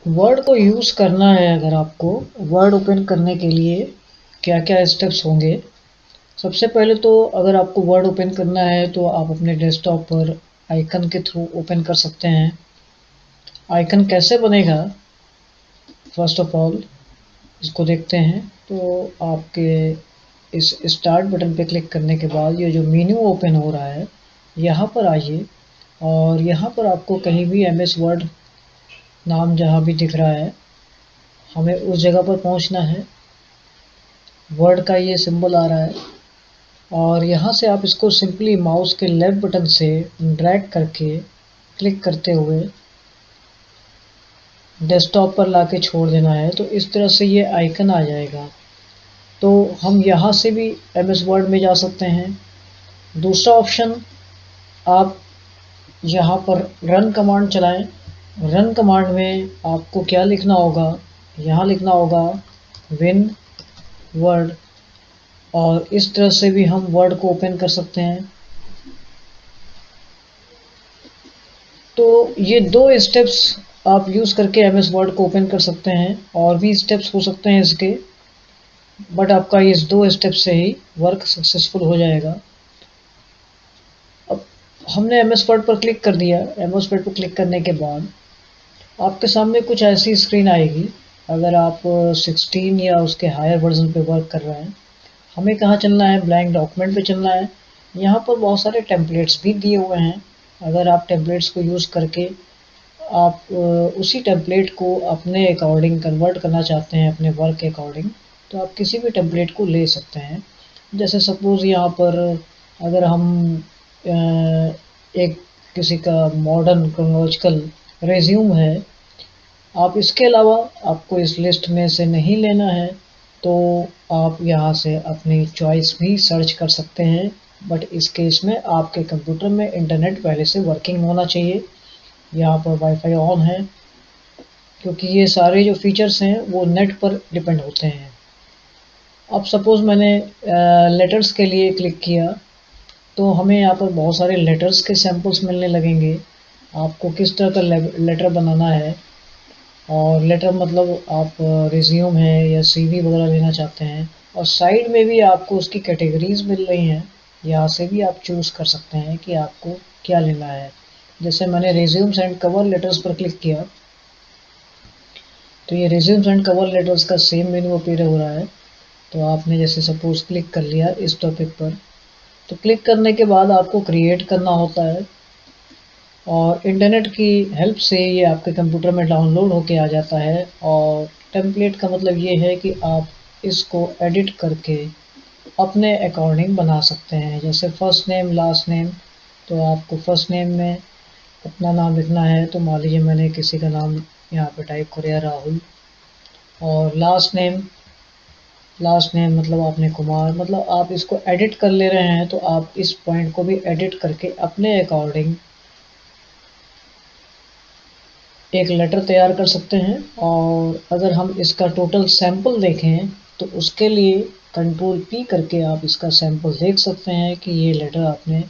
Word को use करना है, अगर आपको वर्ड ओपन करने के लिए क्या क्या स्टेप्स होंगे। सबसे पहले तो अगर आपको वर्ड ओपन करना है तो आप अपने डेस्कटॉप पर आइकन के थ्रू ओपन कर सकते हैं। आइकन कैसे बनेगा, फर्स्ट ऑफ ऑल इसको देखते हैं। तो आपके इस स्टार्ट बटन पे क्लिक करने के बाद ये जो मेन्यू ओपन हो रहा है, यहाँ पर आइए और यहाँ पर आपको कहीं भी MS वर्ड नाम जहाँ भी दिख रहा है, हमें उस जगह पर पहुँचना है। वर्ड का ये सिंबल आ रहा है और यहाँ से आप इसको सिंपली माउस के लेफ्ट बटन से ड्रैग करके क्लिक करते हुए डेस्कटॉप पर लाके छोड़ देना है। तो इस तरह से ये आइकन आ जाएगा। तो हम यहाँ से भी MS वर्ड में जा सकते हैं। दूसरा ऑप्शन, आप यहाँ पर रन कमांड चलाएं। रन कमांड में आपको क्या लिखना होगा, यहाँ लिखना होगा विन वर्ड, और इस तरह से भी हम वर्ड को ओपन कर सकते हैं। तो ये दो स्टेप्स आप यूज़ करके MS वर्ड को ओपन कर सकते हैं। और भी स्टेप्स हो सकते हैं इसके, बट आपका इस दो स्टेप से ही वर्क सक्सेसफुल हो जाएगा। अब हमने MS वर्ड पर क्लिक कर दिया। MS वर्ड पर क्लिक करने के बाद आपके सामने कुछ ऐसी स्क्रीन आएगी। अगर आप 16 या उसके हायर वर्जन पे वर्क कर रहे हैं, हमें कहाँ चलना है, ब्लैंक डॉक्यूमेंट पे चलना है। यहाँ पर बहुत सारे टेम्पलेट्स भी दिए हुए हैं। अगर आप टेम्पलेट्स को यूज़ करके आप उसी टेम्पलेट को अपने अकॉर्डिंग कन्वर्ट करना चाहते हैं, अपने वर्क के अकॉर्डिंग, तो आप किसी भी टेम्पलेट को ले सकते हैं। जैसे सपोज़ यहाँ पर अगर हम एक किसी का मॉडर्न क्रोनोलॉजिकल रेज्यूम है, आप इसके अलावा आपको इस लिस्ट में से नहीं लेना है तो आप यहाँ से अपनी चॉइस भी सर्च कर सकते हैं। बट इस केस में आपके कंप्यूटर में इंटरनेट पहले से वर्किंग होना चाहिए। यहाँ पर वाईफाई ऑन है, क्योंकि ये सारे जो फीचर्स हैं वो नेट पर डिपेंड होते हैं। अब सपोज़ मैंने लेटर्स के लिए क्लिक किया, तो हमें यहाँ पर बहुत सारे लेटर्स के सैम्पल्स मिलने लगेंगे। आपको किस तरह का लेटर बनाना है, और लेटर मतलब आप रिज्यूम है या CV वगैरह लेना चाहते हैं। और साइड में भी आपको उसकी कैटेगरीज मिल रही हैं, यहाँ से भी आप चूज़ कर सकते हैं कि आपको क्या लेना है। जैसे मैंने रिज्यूम्स एंड कवर लेटर्स पर क्लिक किया, तो ये रिज्यूम्स एंड कवर लेटर्स का सेम मेन्यू अपीयर हो रहा है। तो आपने जैसे सपोज क्लिक कर लिया इस टॉपिक पर, तो क्लिक करने के बाद आपको क्रिएट करना होता है और इंटरनेट की हेल्प से ये आपके कंप्यूटर में डाउनलोड होके आ जाता है। और टेम्पलेट का मतलब ये है कि आप इसको एडिट करके अपने अकॉर्डिंग बना सकते हैं। जैसे फर्स्ट नेम लास्ट नेम, तो आपको फर्स्ट नेम में अपना नाम लिखना है, तो मान लीजिए मैंने किसी का नाम यहाँ पे टाइप किया राहुल। और लास्ट नेम मतलब आपने कुमार, मतलब आप इसको एडिट कर ले रहे हैं तो आप इस पॉइंट को भी एडिट करके अपने अकॉर्डिंग एक लेटर तैयार कर सकते हैं। और अगर हम इसका टोटल सैंपल देखें तो उसके लिए Ctrl+P करके आप इसका सैंपल देख सकते हैं कि ये लेटर आपने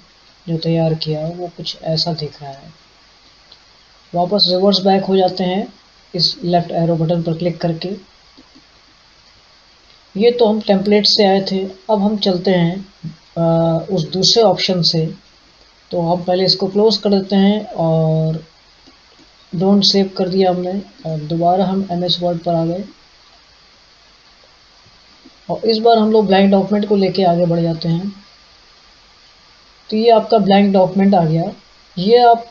जो तैयार किया वो कुछ ऐसा दिख रहा है। वापस रिवर्स बैक हो जाते हैं इस लेफ्ट एरो बटन पर क्लिक करके। ये तो हम टेम्पलेट से आए थे। अब हम चलते हैं उस दूसरे ऑप्शन से। तो हम पहले इसको क्लोज कर देते हैं और डोंट सेव कर दिया हमने, और दोबारा हम MS वर्ड पर आ गए और इस बार हम लोग ब्लैंक डॉक्यूमेंट को लेके आगे बढ़ जाते हैं। तो ये आपका ब्लैंक डॉक्यूमेंट आ गया। ये आप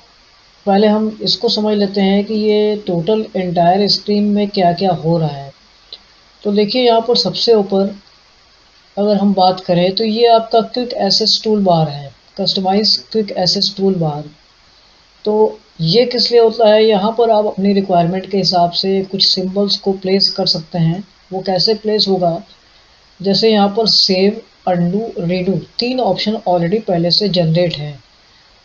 पहले हम इसको समझ लेते हैं कि ये टोटल एंटायर स्क्रीन में क्या क्या हो रहा है। तो देखिए यहाँ पर सबसे ऊपर अगर हम बात करें तो ये आपका क्विक एक्सेस टूल बार है, customize quick access tool bar. तो ये किस लिए होता है, यहाँ पर आप अपनी रिक्वायरमेंट के हिसाब से कुछ सिंबल्स को प्लेस कर सकते हैं। वो कैसे प्लेस होगा, जैसे यहाँ पर सेव, अंडू, रीडू, तीन ऑप्शन ऑलरेडी पहले से जनरेट हैं।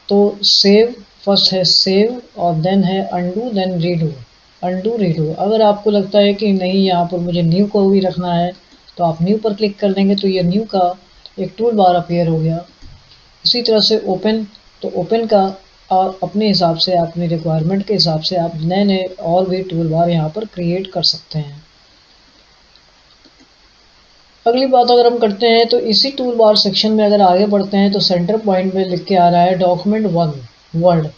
तो सेव, फर्स्ट है सेव और देन है undo, then redo. Undo redo, अगर आपको लगता है कि नहीं यहाँ पर मुझे न्यू को भी रखना है तो आप न्यू पर क्लिक कर देंगे, तो ये न्यू का एक टूल बार अपीयर हो गया। इसी तरह से ओपन, तो ओपन का और अपने हिसाब से, अपनी रिक्वायरमेंट के हिसाब से आप नए नए और भी टूल बार यहाँ पर क्रिएट कर सकते हैं। अगली बात अगर हम करते हैं तो इसी टूल बार सेक्शन में अगर आगे बढ़ते हैं तो सेंटर पॉइंट में लिख के आ रहा है डॉक्यूमेंट 1 वर्ड।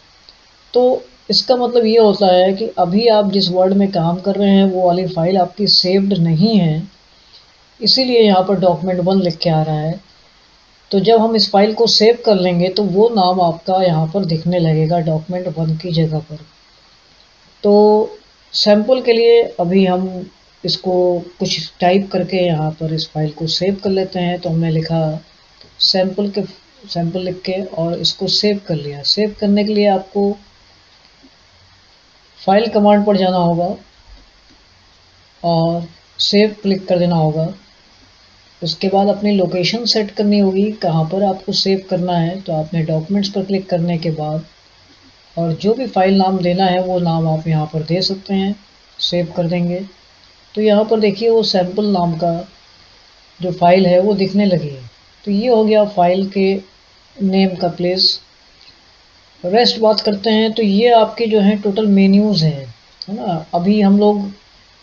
तो इसका मतलब ये होता है कि अभी आप जिस वर्ड में काम कर रहे हैं वो वाली फाइल आपकी सेव्ड नहीं है, इसीलिए यहाँ पर डॉक्यूमेंट 1 लिख के आ रहा है। तो जब हम इस फाइल को सेव कर लेंगे तो वो नाम आपका यहाँ पर दिखने लगेगा डॉक्यूमेंट 1 की जगह पर। तो सैंपल के लिए अभी हम इसको कुछ टाइप करके यहाँ पर इस फाइल को सेव कर लेते हैं। तो हमने लिखा सैंपल लिख के और इसको सेव कर लिया। सेव करने के लिए आपको फाइल कमांड पर जाना होगा और सेव क्लिक कर देना होगा। उसके बाद अपनी लोकेशन सेट करनी होगी कहाँ पर आपको सेव करना है। तो आपने डॉक्यूमेंट्स पर क्लिक करने के बाद और जो भी फाइल नाम देना है वो नाम आप यहाँ पर दे सकते हैं, सेव कर देंगे। तो यहाँ पर देखिए वो सैंपल नाम का जो फाइल है वो दिखने लगी है। तो ये हो गया फाइल के नेम का प्लेस। रेस्ट बात करते हैं तो ये आपके जो है टोटल मेन्यूज़ है ना। अभी हम लोग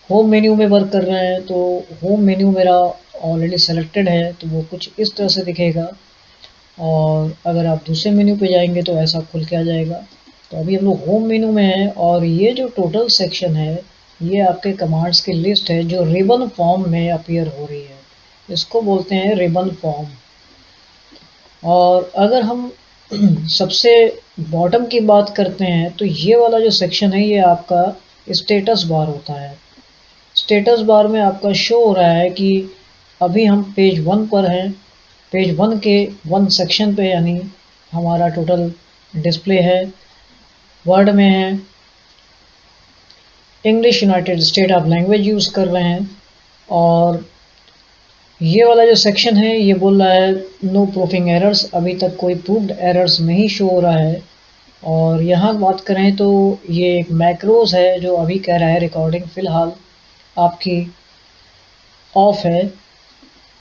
होम मेन्यू में वर्क कर रहे हैं, तो होम मेन्यू मेरा ऑलरेडी सेलेक्टेड है तो वो कुछ इस तरह से दिखेगा। और अगर आप दूसरे मेन्यू पे जाएंगे तो ऐसा खुल के आ जाएगा। तो अभी हम लोग होम मेन्यू में हैं और ये जो टोटल सेक्शन है ये आपके कमांड्स की लिस्ट है जो रिबन फॉर्म में अपीयर हो रही है। इसको बोलते हैं रिबन फॉर्म। और अगर हम सबसे बॉटम की बात करते हैं तो ये वाला जो सेक्शन है ये आपका स्टेटस बार होता है। स्टेटस बार में आपका शो हो रहा है कि अभी हम पेज 1 पर हैं। पेज 1 के 1 सेक्शन पे, यानी हमारा टोटल डिस्प्ले है, वर्ड में है, English United state of language use कर रहे हैं। और ये वाला जो सेक्शन है ये बोल रहा है नो प्रूफिंग एरर्स, अभी तक कोई प्रूफ्ड एरर्स नहीं शो हो रहा है। और यहाँ बात करें तो ये एक मैक्रोज है जो अभी कह रहा है रिकॉर्डिंग फ़िलहाल आपकी ऑफ है।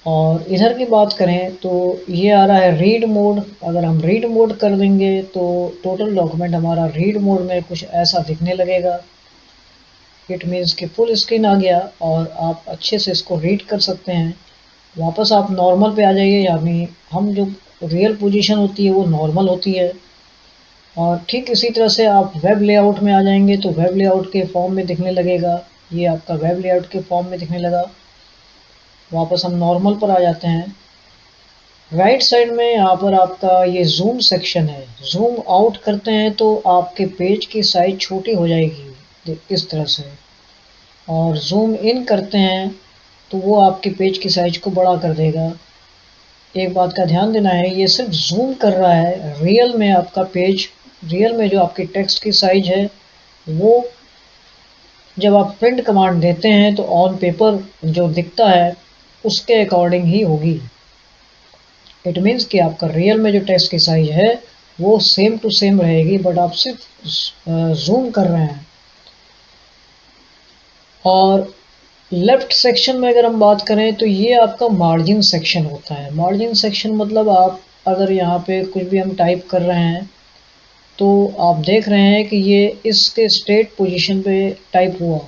और इधर की बात करें तो ये आ रहा है रीड मोड। अगर हम रीड मोड कर देंगे तो टोटल डॉक्यूमेंट हमारा रीड मोड में कुछ ऐसा दिखने लगेगा। इट मीन्स कि फुल स्क्रीन आ गया और आप अच्छे से इसको रीड कर सकते हैं। वापस आप नॉर्मल पे आ जाइए, यानी हम जो रियल पोजीशन होती है वो नॉर्मल होती है। और ठीक इसी तरह से आप वेब लेआउट में आ जाएंगे तो वेब लेआउट के फॉर्म में दिखने लगेगा। ये आपका वेब लेआउट के फॉर्म में दिखने लगा। वापस हम नॉर्मल पर आ जाते हैं। राइट साइड में यहाँ पर आपका ये जूम सेक्शन है। जूम आउट करते हैं तो आपके पेज की साइज छोटी हो जाएगी इस तरह से, और जूम इन करते हैं तो वो आपके पेज की साइज को बड़ा कर देगा। एक बात का ध्यान देना है, ये सिर्फ जूम कर रहा है। रियल में आपका पेज, रियल में जो आपकी टेक्स्ट की साइज है वो जब आप प्रिंट कमांड देते हैं तो ऑन पेपर जो दिखता है उसके अकॉर्डिंग ही होगी। इट मीन्स कि आपका रियल में जो टेक्स्ट की साइज है वो सेम टू सेम रहेगी, बट आप सिर्फ जूम कर रहे हैं। और लेफ्ट सेक्शन में अगर हम बात करें तो ये आपका मार्जिन सेक्शन होता है। मार्जिन सेक्शन मतलब आप अगर यहाँ पे कुछ भी हम टाइप कर रहे हैं तो आप देख रहे हैं कि ये इसके स्ट्रेट पोजीशन पे टाइप हुआ।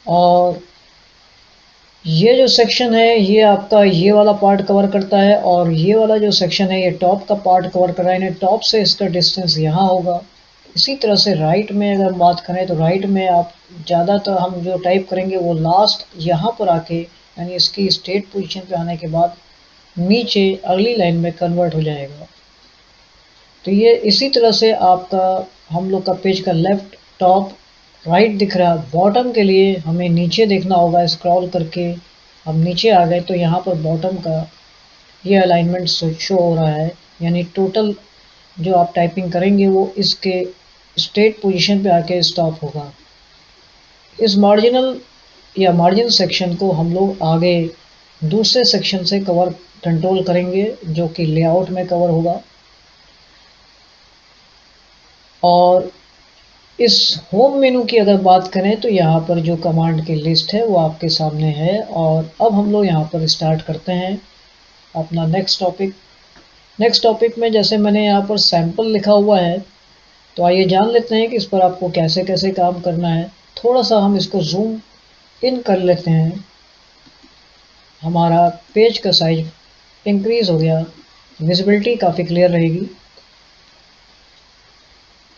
और ये जो सेक्शन है ये आपका ये वाला पार्ट कवर करता है, और ये वाला जो सेक्शन है ये टॉप का पार्ट कवर कर रहा है। टॉप से इसका डिस्टेंस यहाँ होगा। इसी तरह से राइट में अगर हम बात करें तो राइट में आप ज़्यादातर हम जो टाइप करेंगे वो लास्ट यहाँ पर आके, यानी इसकी स्ट्रेट पोजीशन पे आने के बाद नीचे अगली लाइन में कन्वर्ट हो जाएगा। तो ये इसी तरह से आपका हम लोग का पेज का लेफ्ट, टॉप, राइट दिख रहा है। बॉटम के लिए हमें नीचे देखना होगा, स्क्रॉल करके हम नीचे आ गए तो यहाँ पर बॉटम का ये अलाइनमेंट शो हो रहा है, यानी टोटल जो आप टाइपिंग करेंगे वो इसके स्ट्रेट पोजीशन पे आके स्टॉप होगा। इस मार्जिनल या मार्जिन सेक्शन को हम लोग आगे दूसरे सेक्शन से कवर कंट्रोल करेंगे जो कि लेआउट में कवर होगा। और इस होम मेनू की अगर बात करें तो यहाँ पर जो कमांड की लिस्ट है वो आपके सामने है। और अब हम लोग यहाँ पर स्टार्ट करते हैं अपना नेक्स्ट टॉपिक। नेक्स्ट टॉपिक में जैसे मैंने यहाँ पर सैंपल लिखा हुआ है तो आइए जान लेते हैं कि इस पर आपको कैसे कैसे काम करना है। थोड़ा सा हम इसको जूम इन कर लेते हैं, हमारा पेज का साइज इंक्रीज हो गया, विजिबिलिटी काफ़ी क्लियर रहेगी।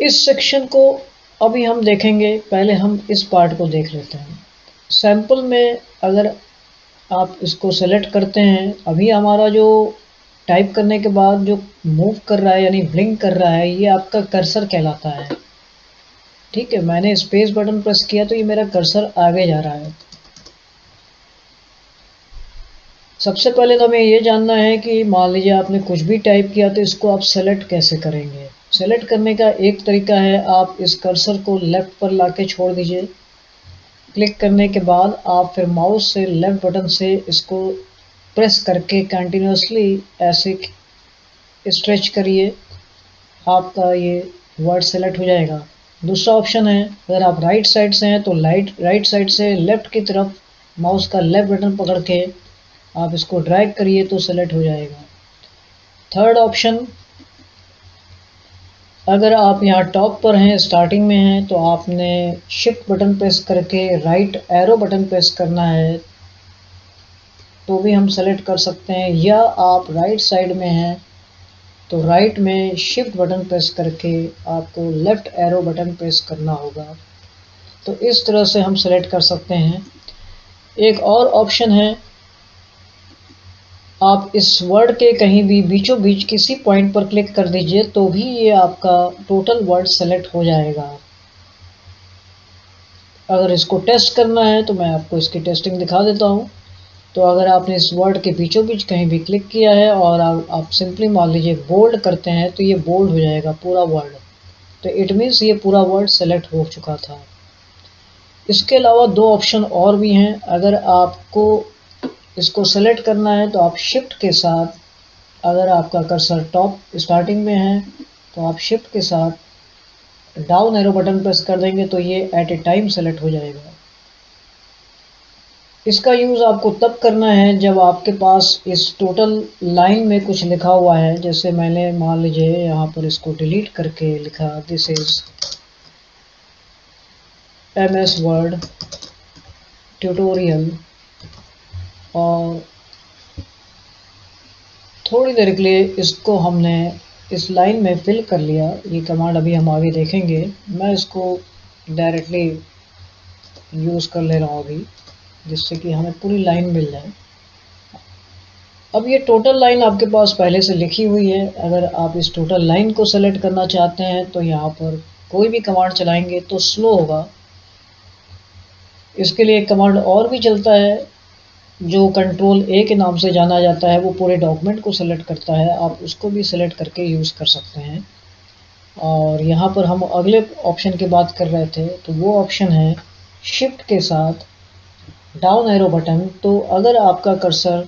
इस सेक्शन को अभी हम देखेंगे, पहले हम इस पार्ट को देख लेते हैं। सैंपल में अगर आप इसको सेलेक्ट करते हैं, अभी हमारा जो टाइप करने के बाद जो मूव कर रहा है यानी ब्लिंक कर रहा है, ये आपका कर्सर कहलाता है। ठीक है, मैंने स्पेस बटन प्रेस किया तो ये मेरा कर्सर आगे जा रहा है। सबसे पहले तो हमें ये जानना है कि मान लीजिए आपने कुछ भी टाइप किया तो इसको आप सेलेक्ट कैसे करेंगे। सेलेक्ट करने का एक तरीका है, आप इस कर्सर को लेफ़्ट पर लाके छोड़ दीजिए। क्लिक करने के बाद आप फिर माउस से लेफ़्ट बटन से इसको प्रेस करके कंटिन्यूसली ऐसे स्ट्रेच करिए, आपका ये वर्ड सेलेक्ट हो जाएगा। दूसरा ऑप्शन है, अगर आप राइट साइड से हैं तो राइट साइड से लेफ़्ट की तरफ माउस का लेफ़्ट बटन पकड़ के आप इसको ड्रैग करिए तो सेलेक्ट हो जाएगा। थर्ड ऑप्शन, अगर आप यहाँ टॉप पर हैं, स्टार्टिंग में हैं, तो आपने शिफ्ट बटन प्रेस करके राइट एरो बटन प्रेस करना है तो भी हम सेलेक्ट कर सकते हैं, या आप राइट साइड में हैं तो राइट में शिफ्ट बटन प्रेस करके आपको लेफ़्ट एरो बटन प्रेस करना होगा। तो इस तरह से हम सेलेक्ट कर सकते हैं। एक और ऑप्शन है, आप इस वर्ड के कहीं भी बीचों बीच किसी पॉइंट पर क्लिक कर दीजिए तो भी ये आपका टोटल वर्ड सेलेक्ट हो जाएगा। अगर इसको टेस्ट करना है तो मैं आपको इसकी टेस्टिंग दिखा देता हूँ। तो अगर आपने इस वर्ड के बीचों बीच कहीं भी क्लिक किया है और आप सिंपली मान लीजिए बोल्ड करते हैं तो ये बोल्ड हो जाएगा पूरा वर्ड। तो इट मीन्स ये पूरा वर्ड सेलेक्ट हो चुका था। इसके अलावा दो ऑप्शन और भी हैं। अगर आपको इसको सेलेक्ट करना है तो आप शिफ्ट के साथ, अगर आपका कर्सर टॉप स्टार्टिंग में है तो आप शिफ्ट के साथ डाउन एरो बटन प्रेस कर देंगे तो ये एट ए टाइम सेलेक्ट हो जाएगा। इसका यूज़ आपको तब करना है जब आपके पास इस टोटल लाइन में कुछ लिखा हुआ है। जैसे मैंने मान लीजिए यहाँ पर इसको डिलीट करके लिखा this is MS word tutorial, और थोड़ी देर के लिए इसको हमने इस लाइन में फिल कर लिया। ये कमांड अभी हम आगे देखेंगे, मैं इसको डायरेक्टली यूज़ कर ले रहा हूँ अभी, जिससे कि हमें पूरी लाइन मिल जाए। अब ये टोटल लाइन आपके पास पहले से लिखी हुई है। अगर आप इस टोटल लाइन को सेलेक्ट करना चाहते हैं तो यहाँ पर कोई भी कमांड चलाएंगे तो स्लो होगा। इसके लिए एक कमांड और भी चलता है जो कंट्रोल A के नाम से जाना जाता है, वो पूरे डॉक्यूमेंट को सेलेक्ट करता है, आप उसको भी सेलेक्ट करके यूज़ कर सकते हैं। और यहाँ पर हम अगले ऑप्शन की बात कर रहे थे, तो वो ऑप्शन है शिफ्ट के साथ डाउन एरो बटन। तो अगर आपका कर्सर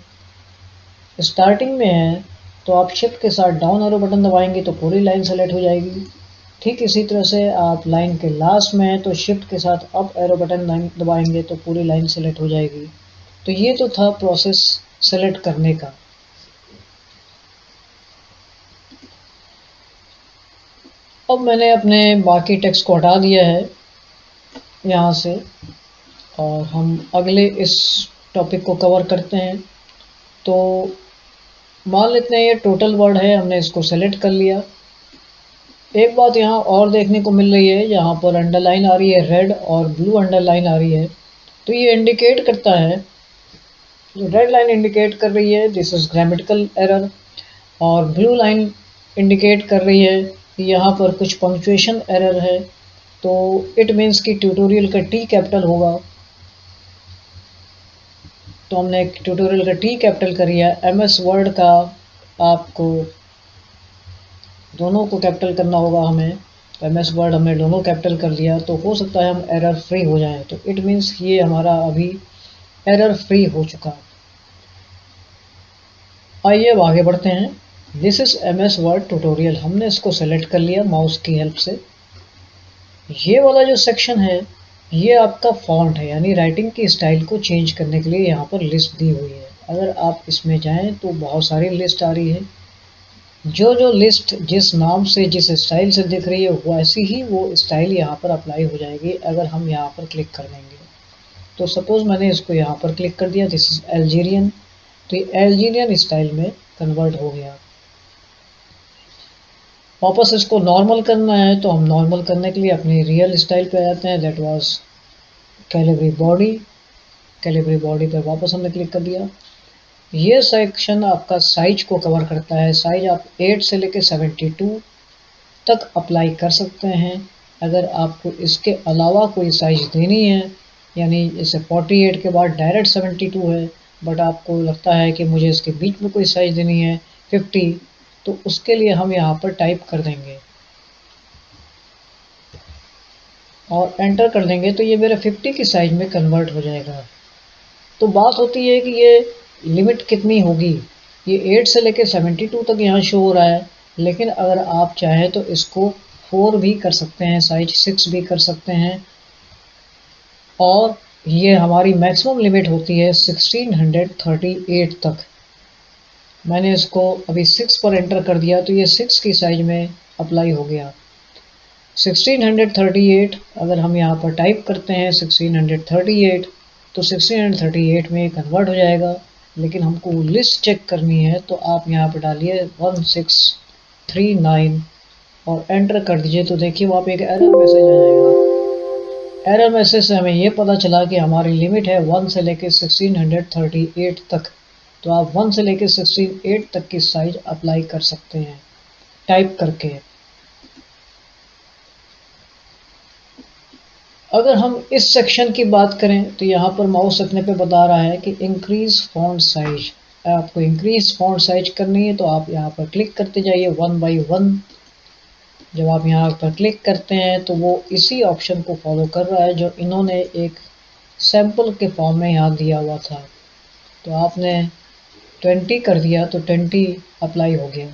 स्टार्टिंग में है तो आप शिफ्ट के साथ डाउन एरो बटन दबाएंगे तो पूरी लाइन सेलेक्ट हो जाएगी। ठीक इसी तरह से आप लाइन के लास्ट में हैं तो शिफ्ट के साथ अप एरो बटन दबाएंगे तो पूरी लाइन सेलेक्ट हो जाएगी। तो ये तो था प्रोसेस सेलेक्ट करने का। अब मैंने अपने बाकी टेक्स्ट को हटा दिया है यहाँ से, और हम अगले इस टॉपिक को कवर करते हैं। तो मान लेते हैं ये टोटल वर्ड है, हमने इसको सेलेक्ट कर लिया। एक बात यहाँ और देखने को मिल रही है, यहाँ पर अंडरलाइन आ रही है रेड और ब्लू अंडरलाइन आ रही है। तो ये इंडिकेट करता है, जो रेड लाइन इंडिकेट कर रही है दिस इज ग्रामेटिकल एरर, और ब्लू लाइन इंडिकेट कर रही है कि यहाँ पर कुछ पंक्चुएशन एरर है। तो इट मीन्स कि ट्यूटोरियल का T कैपिटल होगा। तो हमने ट्यूटोरियल का T कैपिटल कर लिया। MS वर्ड का आपको दोनों को कैपिटल करना होगा हमें। MS वर्ड हमने दोनों कैपिटल कर लिया, तो हो सकता है हम एरर फ्री हो जाएं। तो इट मीन्स ये हमारा अभी एरर फ्री हो चुका। आइए अब आगे बढ़ते हैं। This is MS word tutorial, हमने इसको सेलेक्ट कर लिया माउस की हेल्प से। ये वाला जो सेक्शन है ये आपका फॉन्ट है, यानी राइटिंग की स्टाइल को चेंज करने के लिए यहाँ पर लिस्ट दी हुई है। अगर आप इसमें जाएं तो बहुत सारी लिस्ट आ रही है। जो जो लिस्ट जिस नाम से जिस स्टाइल से दिख रही है वैसी ही वो स्टाइल यहाँ पर अप्लाई हो जाएगी अगर हम यहाँ पर क्लिक कर देंगे। तो सपोज़ मैंने इसको यहाँ पर क्लिक कर दिया, दिस इज़ अल्जीरियन, तो ये अल्जीरियन स्टाइल में कन्वर्ट हो गया। वापस इसको नॉर्मल करना है तो हम नॉर्मल करने के लिए अपनी रियल स्टाइल पे आ जाते हैं, that was Calibri body. Calibri body पे वापस हमने क्लिक कर दिया। ये सेक्शन आपका साइज को कवर करता है। साइज आप 8 से लेकर 72 तक अप्लाई कर सकते हैं। अगर आपको इसके अलावा कोई साइज देनी है, यानी जैसे 48 के बाद डायरेक्ट 72 है, बट आपको लगता है कि मुझे इसके बीच में कोई साइज देनी है 50, तो उसके लिए हम यहाँ पर टाइप कर देंगे और एंटर कर देंगे तो ये मेरा 50 की साइज में कन्वर्ट हो जाएगा। तो बात होती है कि ये लिमिट कितनी होगी। ये 8 से लेकर 72 तक यहाँ शो हो रहा है, लेकिन अगर आप चाहें तो इसको 4 भी कर सकते हैं, साइज 6 भी कर सकते हैं, और ये हमारी मैक्सिमम लिमिट होती है 1638 तक। मैंने इसको अभी 6 पर एंटर कर दिया तो ये 6 की साइज में अप्लाई हो गया। 1638 अगर हम यहाँ पर टाइप करते हैं 1638 तो 1638 में कन्वर्ट हो जाएगा। लेकिन हमको लिस्ट चेक करनी है तो आप यहाँ पर डालिए 1639 और एंटर कर दीजिए तो देखिए वहाँ पे एक एरर मैसेज आ जाएगा। एरर मैसेज से हमें ये पता चला कि हमारी लिमिट है 1 से लेकर 1638 तक। तो आप 1 से लेकर 16 तक की साइज अप्लाई कर सकते हैं टाइप करके। अगर हम इस सेक्शन की बात करें तो यहाँ पर माउस रखने पे बता रहा है कि इंक्रीज फॉन्ट साइज। आपको इंक्रीज फॉन्ट साइज करनी है तो आप यहाँ पर क्लिक करते जाइए 1 बाई 1। जब आप यहाँ पर क्लिक करते हैं तो वो इसी ऑप्शन को फॉलो कर रहा है जो इन्होंने एक सैंपल के फॉर्म में यहाँ दिया हुआ था। तो आपने 20 कर दिया तो 20 अप्लाई हो गया।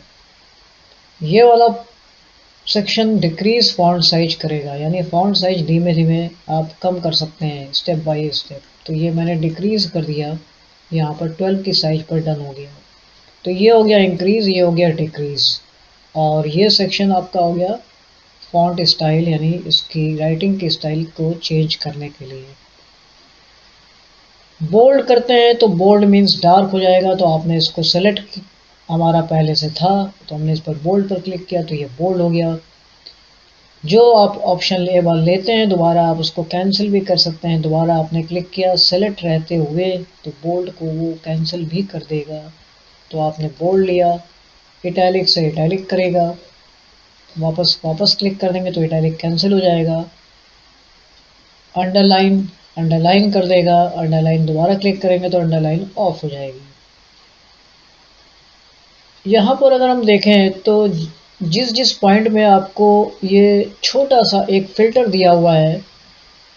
ये वाला सेक्शन डिक्रीज फॉन्ट साइज करेगा, यानी फॉन्ट साइज धीमे धीमे आप कम कर सकते हैं स्टेप बाय स्टेप। तो ये मैंने डिक्रीज कर दिया, यहाँ पर 12 की साइज पर डन हो गया। तो ये हो गया इंक्रीज, ये हो गया डिक्रीज, और ये सेक्शन आपका हो गया फॉन्ट स्टाइल, यानी इसकी राइटिंग की स्टाइल को चेंज करने के लिए। बोल्ड करते हैं तो बोल्ड मीन्स डार्क हो जाएगा, तो आपने इसको सेलेक्ट, हमारा पहले से था तो हमने इस पर बोल्ड पर क्लिक किया तो ये बोल्ड हो गया। जो आप ऑप्शन लेते हैं दोबारा आप उसको कैंसिल भी कर सकते हैं। दोबारा आपने क्लिक किया सेलेक्ट रहते हुए तो बोल्ड को वो कैंसिल भी कर देगा। तो आपने बोल्ड लिया, इटैलिक से इटैलिक करेगा, वापस क्लिक कर देंगे तो इटैलिक कैंसिल हो जाएगा। अंडरलाइन कर देगा, अंडरलाइन दोबारा क्लिक करेंगे तो अंडरलाइन ऑफ हो जाएगी। यहाँ पर अगर हम देखें तो जिस पॉइंट में आपको ये छोटा सा एक फ़िल्टर दिया हुआ है,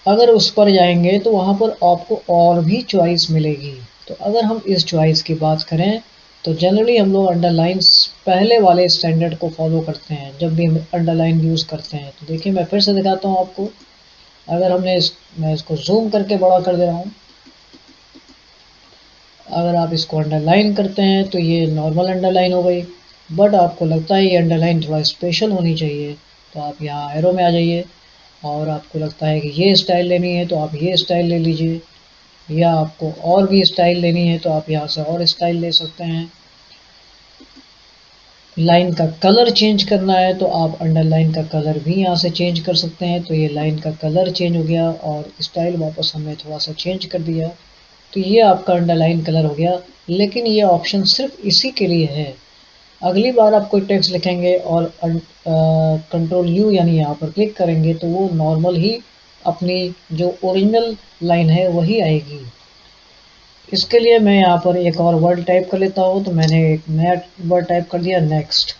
अगर उस पर जाएंगे तो वहाँ पर आपको और भी चॉइस मिलेगी। तो अगर हम इस चॉइस की बात करें तो जनरली हम लोग अंडरलाइंस पहले वाले स्टैंडर्ड को फॉलो करते हैं जब भी हम अंडरलाइन यूज़ करते हैं। तो देखिए मैं फिर से दिखाता हूँ आपको। अगर मैं इसको जूम करके बड़ा कर दे रहा हूँ। अगर आप इसको अंडरलाइन करते हैं तो ये नॉर्मल अंडरलाइन हो गई, बट आपको लगता है ये अंडरलाइन थोड़ा स्पेशल होनी चाहिए तो आप यहाँ एरो में आ जाइए, और आपको लगता है कि ये स्टाइल लेनी है तो आप ये स्टाइल ले लीजिए, या आपको और भी स्टाइल लेनी है तो आप यहाँ से और स्टाइल ले सकते हैं। लाइन का कलर चेंज करना है तो आप अंडरलाइन का कलर भी यहाँ से चेंज कर सकते हैं। तो ये लाइन का कलर चेंज हो गया और स्टाइल वापस हमने थोड़ा सा चेंज कर दिया, तो ये आपका अंडरलाइन कलर हो गया। लेकिन ये ऑप्शन सिर्फ इसी के लिए है। अगली बार आप कोई टेक्स्ट लिखेंगे और कंट्रोल यू यानी यहाँ पर क्लिक करेंगे तो वो नॉर्मल ही अपनी जो ओरिजिनल लाइन है वही आएगी। इसके लिए मैं यहाँ पर एक और वर्ड टाइप कर लेता हूँ। तो मैंने एक नया वर्ड टाइप कर दिया, नेक्स्ट।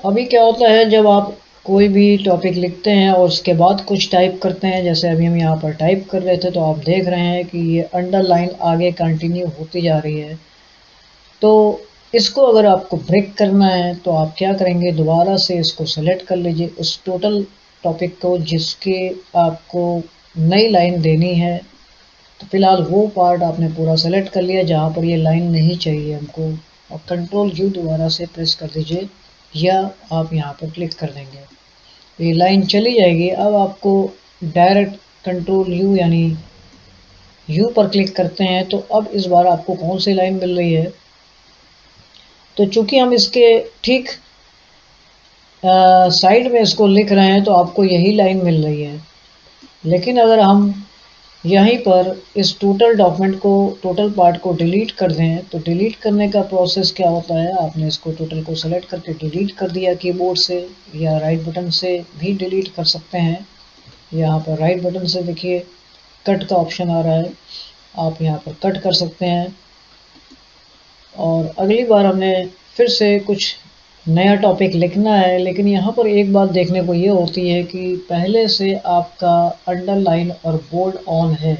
अभी क्या होता है जब आप कोई भी टॉपिक लिखते हैं और उसके बाद कुछ टाइप करते हैं, जैसे अभी हम यहाँ पर टाइप कर रहे थे तो आप देख रहे हैं कि ये अंडरलाइन आगे कंटिन्यू होती जा रही है। तो इसको अगर आपको ब्रेक करना है तो आप क्या करेंगे, दोबारा से इसको सेलेक्ट कर लीजिए उस टोटल टॉपिक को जिसके आपको नई लाइन देनी है। तो फिलहाल वो पार्ट आपने पूरा सेलेक्ट कर लिया जहाँ पर ये लाइन नहीं चाहिए हमको, और कंट्रोल यू दोबारा से प्रेस कर दीजिए या आप यहाँ पर क्लिक कर देंगे, ये लाइन चली जाएगी। अब आपको डायरेक्ट कंट्रोल यू यानी यू पर क्लिक करते हैं तो अब इस बार आपको कौन सी लाइन मिल रही है, तो चूंकि हम इसके ठीक साइड में इसको लिख रहे हैं तो आपको यही लाइन मिल रही है। लेकिन अगर हम यहीं पर इस टोटल डॉक्यूमेंट को, टोटल पार्ट को डिलीट कर दें तो डिलीट करने का प्रोसेस क्या होता है, आपने इसको टोटल को सेलेक्ट करके डिलीट कर दिया कीबोर्ड से, या राइट बटन से भी डिलीट कर सकते हैं। यहाँ पर राइट बटन से देखिए कट का ऑप्शन आ रहा है, आप यहाँ पर कट कर सकते हैं। और अगली बार हमने फिर से कुछ नया टॉपिक लिखना है, लेकिन यहाँ पर एक बात देखने को ये होती है कि पहले से आपका अंडरलाइन और बोल्ड ऑन है,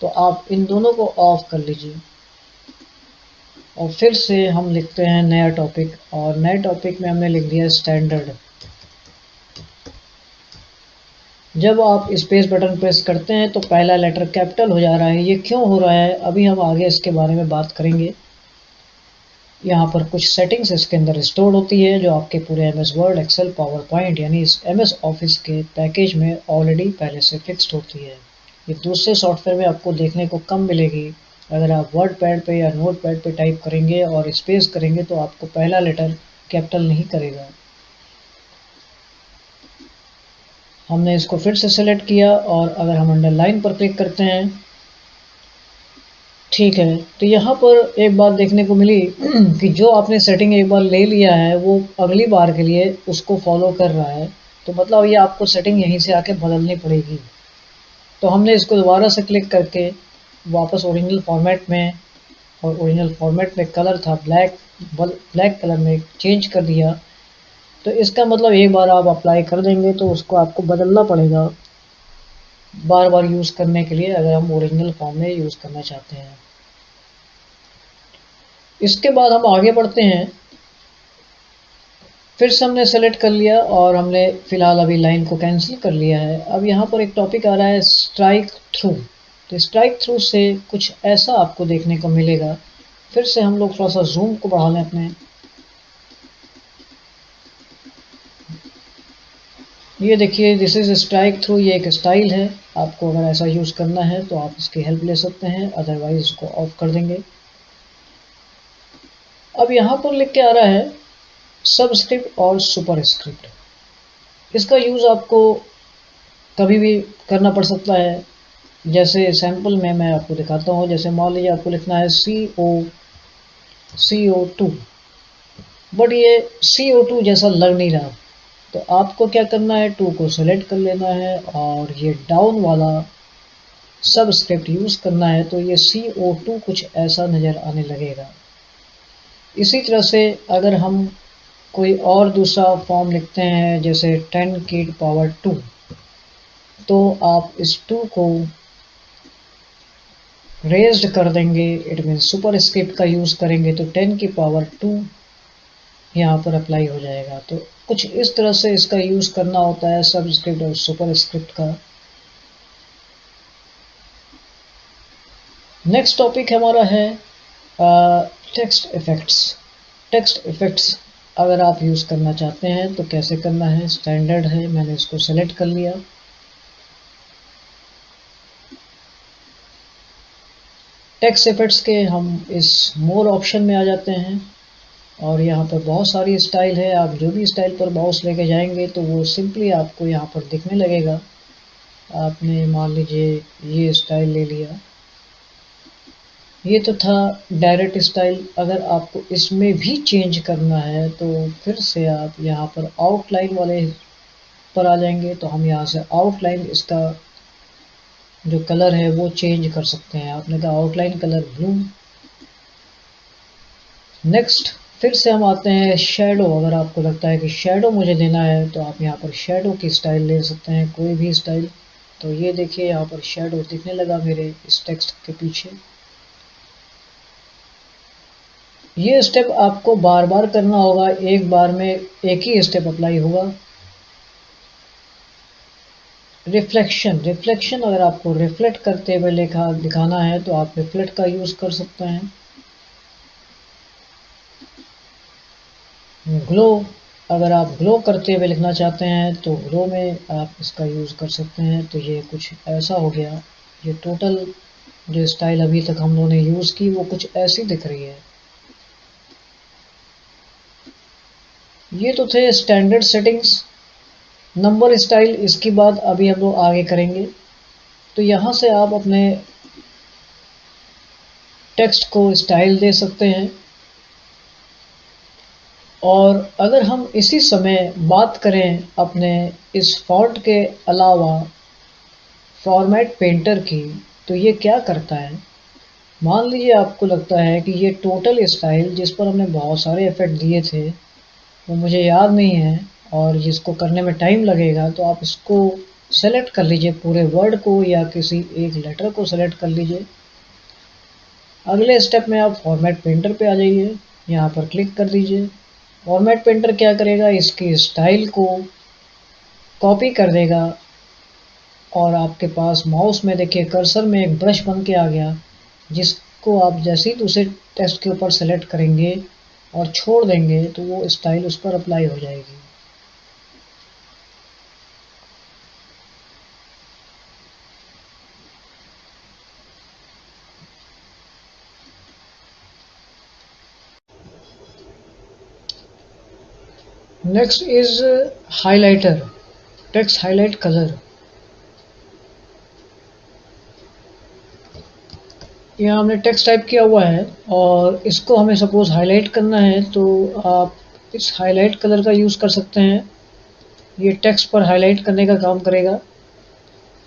तो आप इन दोनों को ऑफ कर लीजिए और फिर से हम लिखते हैं नया टॉपिक, और नए टॉपिक में हमने लिख दिया स्टैंडर्ड। जब आप स्पेस बटन प्रेस करते हैं तो पहला लेटर कैपिटल हो जा रहा है, ये क्यों हो रहा है अभी हम आगे इसके बारे में बात करेंगे। यहाँ पर कुछ सेटिंग्स इसके अंदर स्टोर होती है जो आपके पूरे MS Word, Excel, PowerPoint यानी इस एमएस ऑफिस के पैकेज में ऑलरेडी पहले से फिक्स्ड होती है। ये दूसरे सॉफ्टवेयर में आपको देखने को कम मिलेगी। अगर आप वर्ड पैड पे या नोट पैड पे टाइप करेंगे और स्पेस करेंगे तो आपको पहला लेटर कैपिटल नहीं करेगा। हमने इसको फिर से सेलेक्ट किया और अगर हम अंडरलाइन पर क्लिक करते हैं, ठीक है, तो यहाँ पर एक बात देखने को मिली कि जो आपने सेटिंग एक बार ले लिया है वो अगली बार के लिए उसको फॉलो कर रहा है, तो मतलब ये आपको सेटिंग यहीं से आके बदलनी पड़ेगी। तो हमने इसको दोबारा से क्लिक करके वापस ओरिजिनल फॉर्मेट में, और ओरिजिनल फॉर्मेट में कलर था ब्लैक कलर में चेंज कर दिया। तो इसका मतलब एक बार आप अप्लाई कर देंगे तो उसको आपको बदलना पड़ेगा बार बार यूज़ करने के लिए, अगर हम ओरिजिनल फॉर्म में यूज़ करना चाहते हैं। इसके बाद हम आगे बढ़ते हैं, फिर से हमने सेलेक्ट कर लिया और हमने फिलहाल अभी लाइन को कैंसिल कर लिया है। अब यहाँ पर एक टॉपिक आ रहा है स्ट्राइक थ्रू, तो स्ट्राइक थ्रू से कुछ ऐसा आपको देखने को मिलेगा। फिर से हम लोग थोड़ा सा जूम को बढ़ा लें अपने, ये देखिए दिस इज स्ट्राइक थ्रू, ये एक स्टाइल है। आपको अगर ऐसा यूज़ करना है तो आप इसकी हेल्प ले सकते हैं, अदरवाइज इसको ऑफ कर देंगे। अब यहाँ पर लिख के आ रहा है सबस्क्रिप्ट और सुपरस्क्रिप्ट, इसका यूज़ आपको कभी भी करना पड़ सकता है। जैसे सैंपल में मैं आपको दिखाता हूँ, जैसे मान लीजिए आपको लिखना है CO2, बट ये CO2 जैसा लग नहीं रहा, तो आपको क्या करना है, 2 को सेलेक्ट कर लेना है और ये डाउन वाला सबस्क्रिप्ट यूज़ करना है, तो ये CO2 कुछ ऐसा नज़र आने लगेगा। इसी तरह से अगर हम कोई और दूसरा फॉर्म लिखते हैं जैसे 10 की पावर 2, तो आप इस 2 को रेज्ड कर देंगे, इट मीन सुपर स्क्रिप्ट का यूज़ करेंगे तो 10 की पावर 2 यहाँ पर अप्लाई हो जाएगा। तो कुछ इस तरह से इसका यूज़ करना होता है सबस्क्रिप्ट और सुपर स्क्रिप्ट का। नेक्स्ट टॉपिक हमारा है टेक्स्ट इफेक्ट्स। टेक्स्ट इफेक्ट्स अगर आप यूज़ करना चाहते हैं तो कैसे करना है, स्टैंडर्ड है, मैंने इसको सेलेक्ट कर लिया। टेक्स्ट इफेक्ट्स के हम इस मोर ऑप्शन में आ जाते हैं और यहाँ पर बहुत सारी स्टाइल है। आप जो भी स्टाइल पर माउस लेके जाएंगे तो वो सिंपली आपको यहाँ पर दिखने लगेगा। आपने मान लीजिए ये स्टाइल ले लिया, ये तो था डायरेक्ट स्टाइल। अगर आपको इसमें भी चेंज करना है तो फिर से आप यहाँ पर आउटलाइन वाले पर आ जाएंगे, तो हम यहाँ से आउटलाइन इसका जो कलर है वो चेंज कर सकते हैं। आपने कहा आउटलाइन कलर ब्लू। नेक्स्ट फिर से हम आते हैं शैडो। अगर आपको लगता है कि शैडो मुझे देना है तो आप यहाँ पर शैडो की स्टाइल ले सकते हैं, कोई भी स्टाइल। तो ये देखिए यहाँ पर शैडो दिखने लगा मेरे इस टेक्स्ट के पीछे। ये स्टेप आपको बार बार करना होगा, एक बार में एक ही स्टेप अप्लाई होगा। रिफ्लेक्शन, रिफ्लेक्शन अगर आपको रिफ्लेक्ट करते हुए लिखा दिखाना है तो आप रिफ्लेक्ट का यूज़ कर सकते हैं। ग्लो, अगर आप ग्लो करते हुए लिखना चाहते हैं तो ग्लो में आप इसका यूज़ कर सकते हैं। तो ये कुछ ऐसा हो गया। ये टोटल जो स्टाइल अभी तक हम लोगों ने यूज़ की वो कुछ ऐसी दिख रही है। ये तो थे स्टैंडर्ड सेटिंग्स। नंबर स्टाइल इसकी बात अभी हम लोग आगे करेंगे। तो यहाँ से आप अपने टेक्स्ट को स्टाइल दे सकते हैं। और अगर हम इसी समय बात करें अपने इस फॉन्ट के अलावा फॉर्मेट पेंटर की, तो ये क्या करता है। मान लीजिए आपको लगता है कि ये टोटल स्टाइल जिस पर हमने बहुत सारे इफ़ेक्ट दिए थे वो मुझे याद नहीं है और जिसको करने में टाइम लगेगा, तो आप इसको सेलेक्ट कर लीजिए, पूरे वर्ड को या किसी एक लेटर को सेलेक्ट कर लीजिए। अगले स्टेप में आप फॉर्मेट पेंटर पे आ जाइए, यहाँ पर क्लिक कर दीजिए। फॉर्मेट पेंटर क्या करेगा, इसकी स्टाइल को कॉपी कर देगा और आपके पास माउस में देखिए कर्सर में एक ब्रश बन के आ गया, जिसको आप जैसे ही दूसरे टेक्स्ट के ऊपर सेलेक्ट करेंगे और छोड़ देंगे तो वो स्टाइल उस पर अप्लाई हो जाएगी। Next is highlighter, text highlight colour. यहाँ हमने टेक्स्ट टाइप किया हुआ है और इसको हमें सपोज हाईलाइट करना है, तो आप इस हाईलाइट कलर का यूज़ कर सकते हैं। ये टेक्स्ट पर हाईलाइट करने का काम करेगा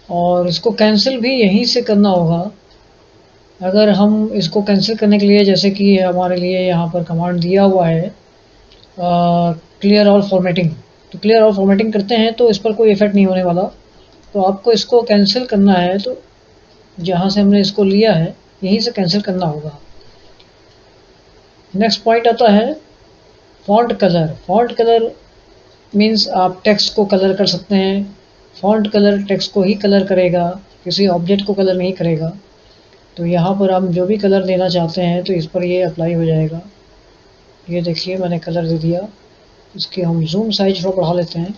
और इसको कैंसिल भी यहीं से करना होगा। अगर हम इसको कैंसिल करने के लिए, जैसे कि हमारे लिए यहाँ पर कमांड दिया हुआ है क्लियर ऑल फॉर्मेटिंग, तो क्लियर ऑल फॉर्मेटिंग करते हैं तो इस पर कोई इफेक्ट नहीं होने वाला। तो आपको इसको कैंसिल करना है तो जहाँ से हमने इसको लिया है यहीं से कैंसिल करना होगा। नेक्स्ट पॉइंट आता है font colour. Font colour means आप टेक्स्ट को कलर कर सकते हैं। फॉन्ट कलर टेक्स्ट को ही कलर करेगा, किसी ऑब्जेक्ट को कलर नहीं करेगा। तो यहाँ पर हम जो भी कलर देना चाहते हैं तो इस पर ये अप्लाई हो जाएगा। ये देखिए मैंने कलर दे दिया। इसकी हम जूम साइज थोड़ा बढ़ा लेते हैं।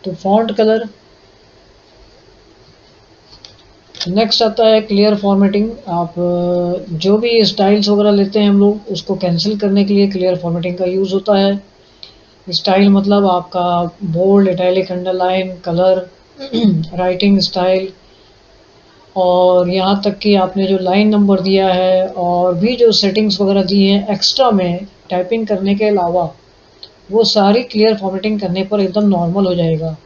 तो फॉन्ट कलर। नेक्स्ट आता है क्लियर फॉर्मेटिंग। आप जो भी स्टाइल्स वगैरह लेते हैं हम लोग, उसको कैंसिल करने के लिए क्लियर फॉर्मेटिंग का यूज़ होता है। स्टाइल मतलब आपका bold, italic, underline, colour, writing style, और यहाँ तक कि आपने जो लाइन नंबर दिया है और भी जो सेटिंग्स वगैरह दी हैं एक्स्ट्रा में टाइपिंग करने के अलावा, वो सारी क्लियर फॉर्मेटिंग करने पर एकदम नॉर्मल हो जाएगा।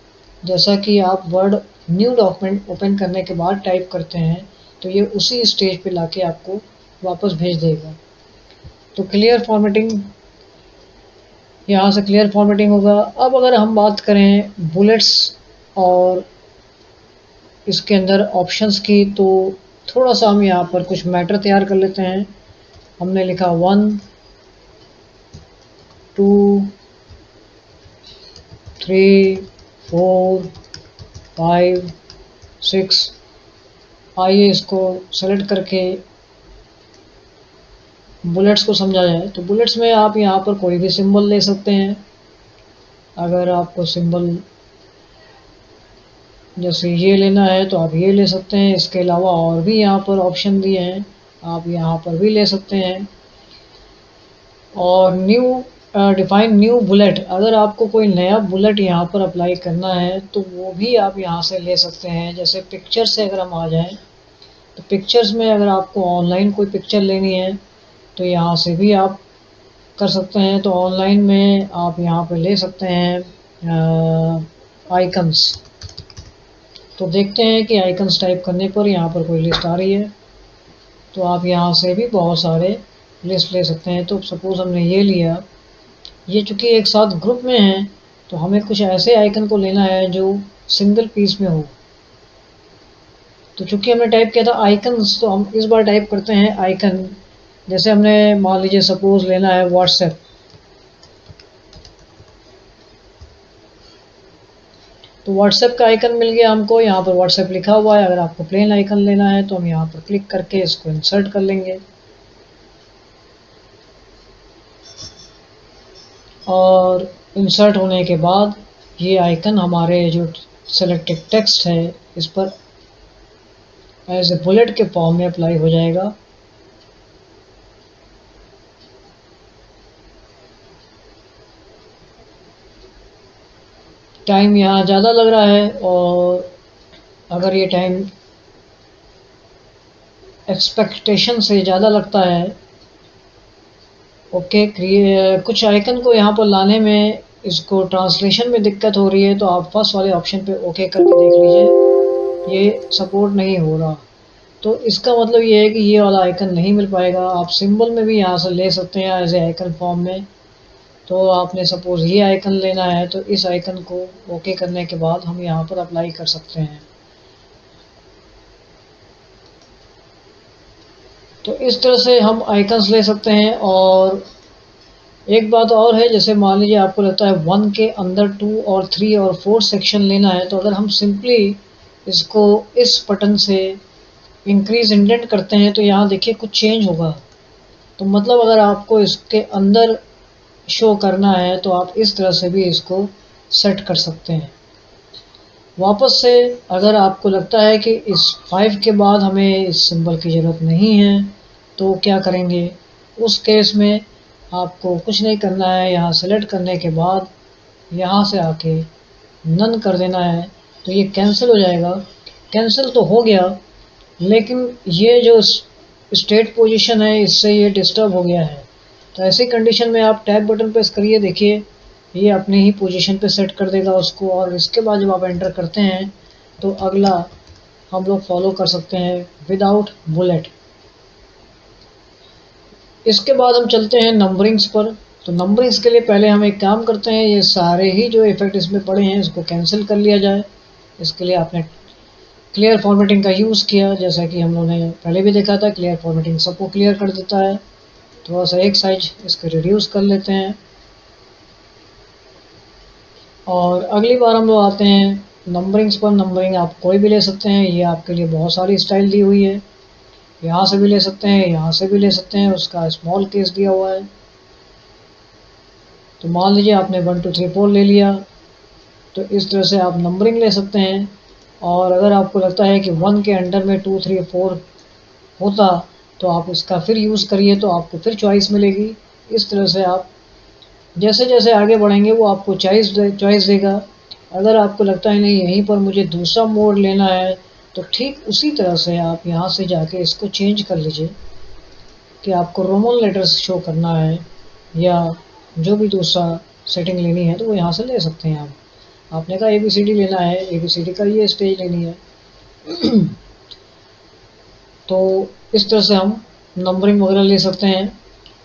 जैसा कि आप वर्ड न्यू डॉक्यूमेंट ओपन करने के बाद टाइप करते हैं तो ये उसी स्टेज पे लाके आपको वापस भेज देगा। तो क्लियर फॉर्मेटिंग, यहाँ से क्लियर फॉर्मेटिंग होगा। अब अगर हम बात करें बुलेट्स और इसके अंदर ऑप्शंस की, तो थोड़ा सा हम यहाँ पर कुछ मैटर तैयार कर लेते हैं। हमने लिखा 1 2 3 4 5 6। आइए इसको सेलेक्ट करके बुलेट्स को समझा जाए। तो बुलेट्स में आप यहाँ पर कोई भी सिंबल ले सकते हैं। अगर आपको सिंबल जैसे ये लेना है तो आप ये ले सकते हैं। इसके अलावा और भी यहाँ पर ऑप्शन दिए हैं, आप यहाँ पर भी ले सकते हैं। और न्यू डिफाइन न्यू बुलेट, अगर आपको कोई नया बुलेट यहाँ पर अप्लाई करना है तो वो भी आप यहाँ से ले सकते हैं। जैसे पिक्चर से अगर हम आ जाएं, तो पिक्चर्स में अगर आपको ऑनलाइन कोई पिक्चर लेनी है तो यहाँ से भी आप कर सकते हैं। तो ऑनलाइन में आप यहाँ पे ले सकते हैं आइकन्स। तो देखते हैं कि आइकन्स टाइप करने पर यहाँ पर कोई लिस्ट आ रही है, तो आप यहाँ से भी बहुत सारे लिस्ट ले सकते हैं। तो सपोज़ हमने ये लिया, ये चूँकि एक साथ ग्रुप में है तो हमें कुछ ऐसे आइकन को लेना है जो सिंगल पीस में हो। तो चूँकि हमने टाइप किया था आइकन्स, तो हम इस बार टाइप करते हैं आइकन। जैसे हमने मान लीजिए सपोज़ लेना है व्हाट्सएप, तो व्हाट्सएप का आइकन मिल गया हमको, यहाँ पर व्हाट्सएप लिखा हुआ है। अगर आपको प्लेन आइकन लेना है तो हम यहाँ पर क्लिक करके इसको इंसर्ट कर लेंगे, और इंसर्ट होने के बाद ये आइकन हमारे जो सेलेक्टेड टेक्स्ट है इस पर एज ए बुलेट के फॉर्म में अप्लाई हो जाएगा। टाइम यहाँ ज़्यादा लग रहा है, और अगर ये टाइम एक्सपेक्टेशन से ज़्यादा लगता है, ओके, कुछ आइकन को यहाँ पर लाने में इसको ट्रांसलेशन में दिक्कत हो रही है, तो आप फर्स्ट वाले ऑप्शन पे ओके करके देख लीजिए, ये सपोर्ट नहीं हो रहा। तो इसका मतलब ये है कि ये वाला आइकन नहीं मिल पाएगा। आप सिंबल में भी यहाँ से ले सकते हैं एज ए आइकन फॉर्म में। तो आपने सपोज ये आइकन लेना है तो इस आइकन को ओके करने के बाद हम यहाँ पर अप्लाई कर सकते हैं। तो इस तरह से हम आइकन्स ले सकते हैं। और एक बात और है, जैसे मान लीजिए आपको लगता है 1 के अंदर 2 और 3 और 4 सेक्शन लेना है, तो अगर हम सिंपली इसको इस बटन से इंक्रीज इंडेंट करते हैं तो यहाँ देखिए कुछ चेंज होगा। तो मतलब अगर आपको इसके अंदर शो करना है तो आप इस तरह से भी इसको सेट कर सकते हैं। वापस से अगर आपको लगता है कि इस 5 के बाद हमें इस सिंबल की ज़रूरत नहीं है तो क्या करेंगे, उस केस में आपको कुछ नहीं करना है। यहाँ सेलेक्ट करने के बाद यहाँ से आके नन कर देना है, तो ये कैंसिल हो जाएगा। कैंसिल तो हो गया, लेकिन ये जो स्टेट पोजीशन है इससे ये डिस्टर्ब हो गया है। तो ऐसी कंडीशन में आप टैब बटन प्रेस करिए, देखिए ये अपने ही पोजीशन पे सेट कर देगा उसको। और इसके बाद जब आप एंटर करते हैं तो अगला हम लोग फॉलो कर सकते हैं विदाउट बुलेट। इसके बाद हम चलते हैं नंबरिंग्स पर। तो नंबरिंग्स के लिए पहले हम एक काम करते हैं, ये सारे ही जो इफेक्ट इसमें पड़े हैं इसको कैंसिल कर लिया जाए। इसके लिए आपने क्लियर फॉर्मेटिंग का यूज़ किया, जैसा कि हम लोगों ने पहले भी देखा था। क्लियर फॉर्मेटिंग सबको क्लियर कर देता है। थोड़ा सा एक साइज इसको रिड्यूस कर लेते हैं, और अगली बार हम लोग आते हैं नंबरिंग्स पर। नंबरिंग आप कोई भी ले सकते हैं, ये आपके लिए बहुत सारी स्टाइल दी हुई है। यहाँ से भी ले सकते हैं, यहाँ से भी ले सकते हैं, उसका स्मॉल केस दिया हुआ है। तो मान लीजिए आपने 1 2 3 4 ले लिया, तो इस तरह से आप नंबरिंग ले सकते हैं। और अगर आपको लगता है कि 1 के अंडर में 2 3 4 होता तो आप इसका फिर यूज़ करिए, तो आपको फिर चॉइस मिलेगी। इस तरह से आप जैसे जैसे आगे बढ़ेंगे वो आपको चॉइस देगा। अगर आपको लगता है नहीं यहीं पर मुझे दूसरा मोड लेना है, तो ठीक उसी तरह से आप यहाँ से जाके इसको चेंज कर लीजिए कि आपको रोमन लेटर्स शो करना है या जो भी दूसरा सेटिंग लेनी है तो वो यहाँ से ले सकते हैं आप। आपने कहा ABCD लेना है, ABCD का ये स्टेज लेनी है। तो इस तरह से हम नंबरिंग वगैरह ले सकते हैं।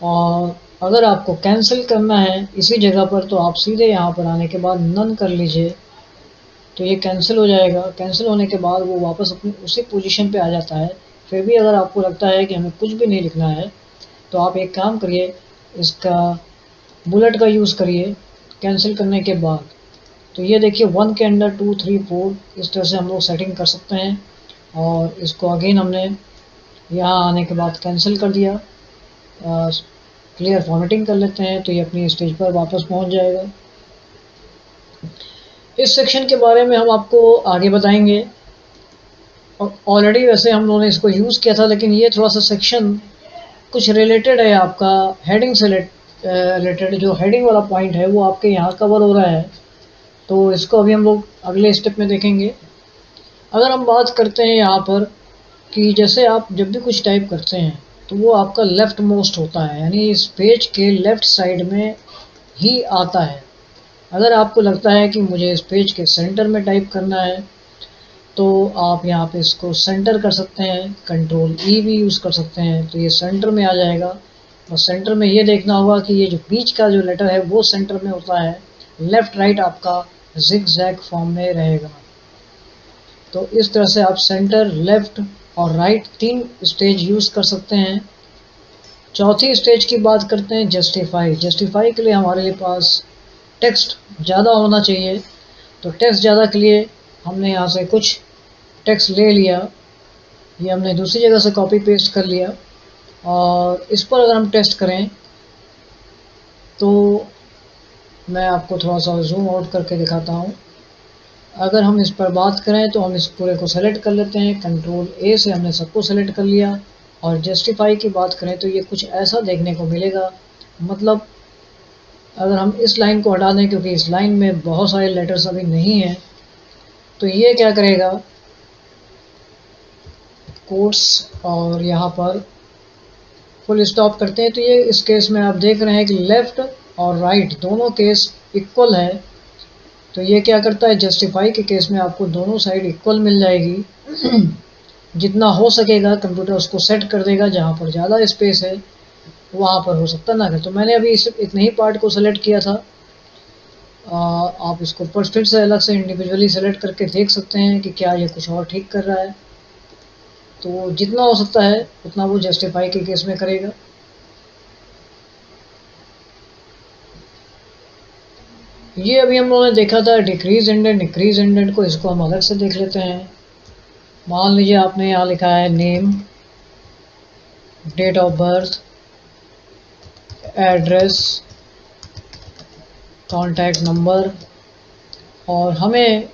और अगर आपको कैंसिल करना है इसी जगह पर तो आप सीधे यहाँ पर आने के बाद नन कर लीजिए, तो ये कैंसिल हो जाएगा। कैंसिल होने के बाद वो वापस अपनी उसी पोजीशन पे आ जाता है। फिर भी अगर आपको लगता है कि हमें कुछ भी नहीं लिखना है तो आप एक काम करिए, इसका बुलेट का यूज़ करिए कैंसिल करने के बाद। तो ये देखिए 1 के अंडर 2 3 4 इस तरह से हम लोग सेटिंग कर सकते हैं। और इसको अगेन हमने यहाँ आने के बाद कैंसिल कर दिया, क्लियर फॉर्मेटिंग कर लेते हैं, तो ये अपनी स्टेज पर वापस पहुँच जाएगा। इस सेक्शन के बारे में हम आपको आगे बताएंगे। ऑलरेडी वैसे हम लोगों ने इसको यूज़ किया था, लेकिन ये थोड़ा सा सेक्शन कुछ रिलेटेड है आपका हेडिंग से रिलेटेड। जो हेडिंग वाला पॉइंट है वो आपके यहाँ कवर हो रहा है, तो इसको अभी हम लोग अगले स्टेप में देखेंगे। अगर हम बात करते हैं यहाँ पर कि जैसे आप जब भी कुछ टाइप करते हैं तो वो आपका लेफ़्ट मोस्ट होता है, यानी इस पेज के लेफ़्ट साइड में ही आता है। अगर आपको लगता है कि मुझे इस पेज के सेंटर में टाइप करना है तो आप यहाँ पे इसको सेंटर कर सकते हैं, कंट्रोल E भी यूज़ कर सकते हैं, तो ये सेंटर में आ जाएगा। और सेंटर में ये देखना होगा कि ये जो बीच का जो लेटर है वो सेंटर में होता है, लेफ़्ट राइट आपका जिग जैग फॉर्म में रहेगा। तो इस तरह से आप सेंटर, लेफ़्ट और राइट 3 स्टेज यूज़ कर सकते हैं। चौथी स्टेज की बात करते हैं जस्टिफाई। जस्टिफाई के लिए हमारे पास टेक्स्ट ज़्यादा होना चाहिए, तो टेक्स्ट ज़्यादा के लिए हमने यहाँ से कुछ टेक्स्ट ले लिया, ये हमने दूसरी जगह से कॉपी पेस्ट कर लिया, और इस पर अगर हम टेस्ट करें तो मैं आपको थोड़ा सा जूम आउट करके दिखाता हूँ। अगर हम इस पर बात करें तो हम इस पूरे को सेलेक्ट कर लेते हैं, कंट्रोल ए से हमने सबको सेलेक्ट कर लिया, और जस्टिफाई की बात करें तो ये कुछ ऐसा देखने को मिलेगा। मतलब अगर हम इस लाइन को हटा दें, क्योंकि इस लाइन में बहुत सारे लेटर्स अभी नहीं हैं, तो ये क्या करेगा, कोट्स और यहाँ पर फुल स्टॉप करते हैं, तो ये इस केस में आप देख रहे हैं कि लेफ़्ट और राइट दोनों केस इक्वल है। तो ये क्या करता है, जस्टिफाई के केस में आपको दोनों साइड इक्वल मिल जाएगी। जितना हो सकेगा कंप्यूटर उसको सेट कर देगा, जहाँ पर ज़्यादा स्पेस है वहाँ पर हो सकता ना कर। तो मैंने अभी इस इतने ही पार्ट को सेलेक्ट किया था। आप इसको पर फिर से अलग से इंडिविजुअली सेलेक्ट करके देख सकते हैं कि क्या ये कुछ और ठीक कर रहा है। तो जितना हो सकता है उतना वो जस्टिफाई के केस में करेगा। ये अभी हम लोगों ने देखा था डिक्रीज इंडेंट, डिक्रीज इंडेंट को, इसको हम अलग से देख लेते हैं। मान लीजिए आपने यहाँ लिखा है name, date of birth, address, contact number, और हमें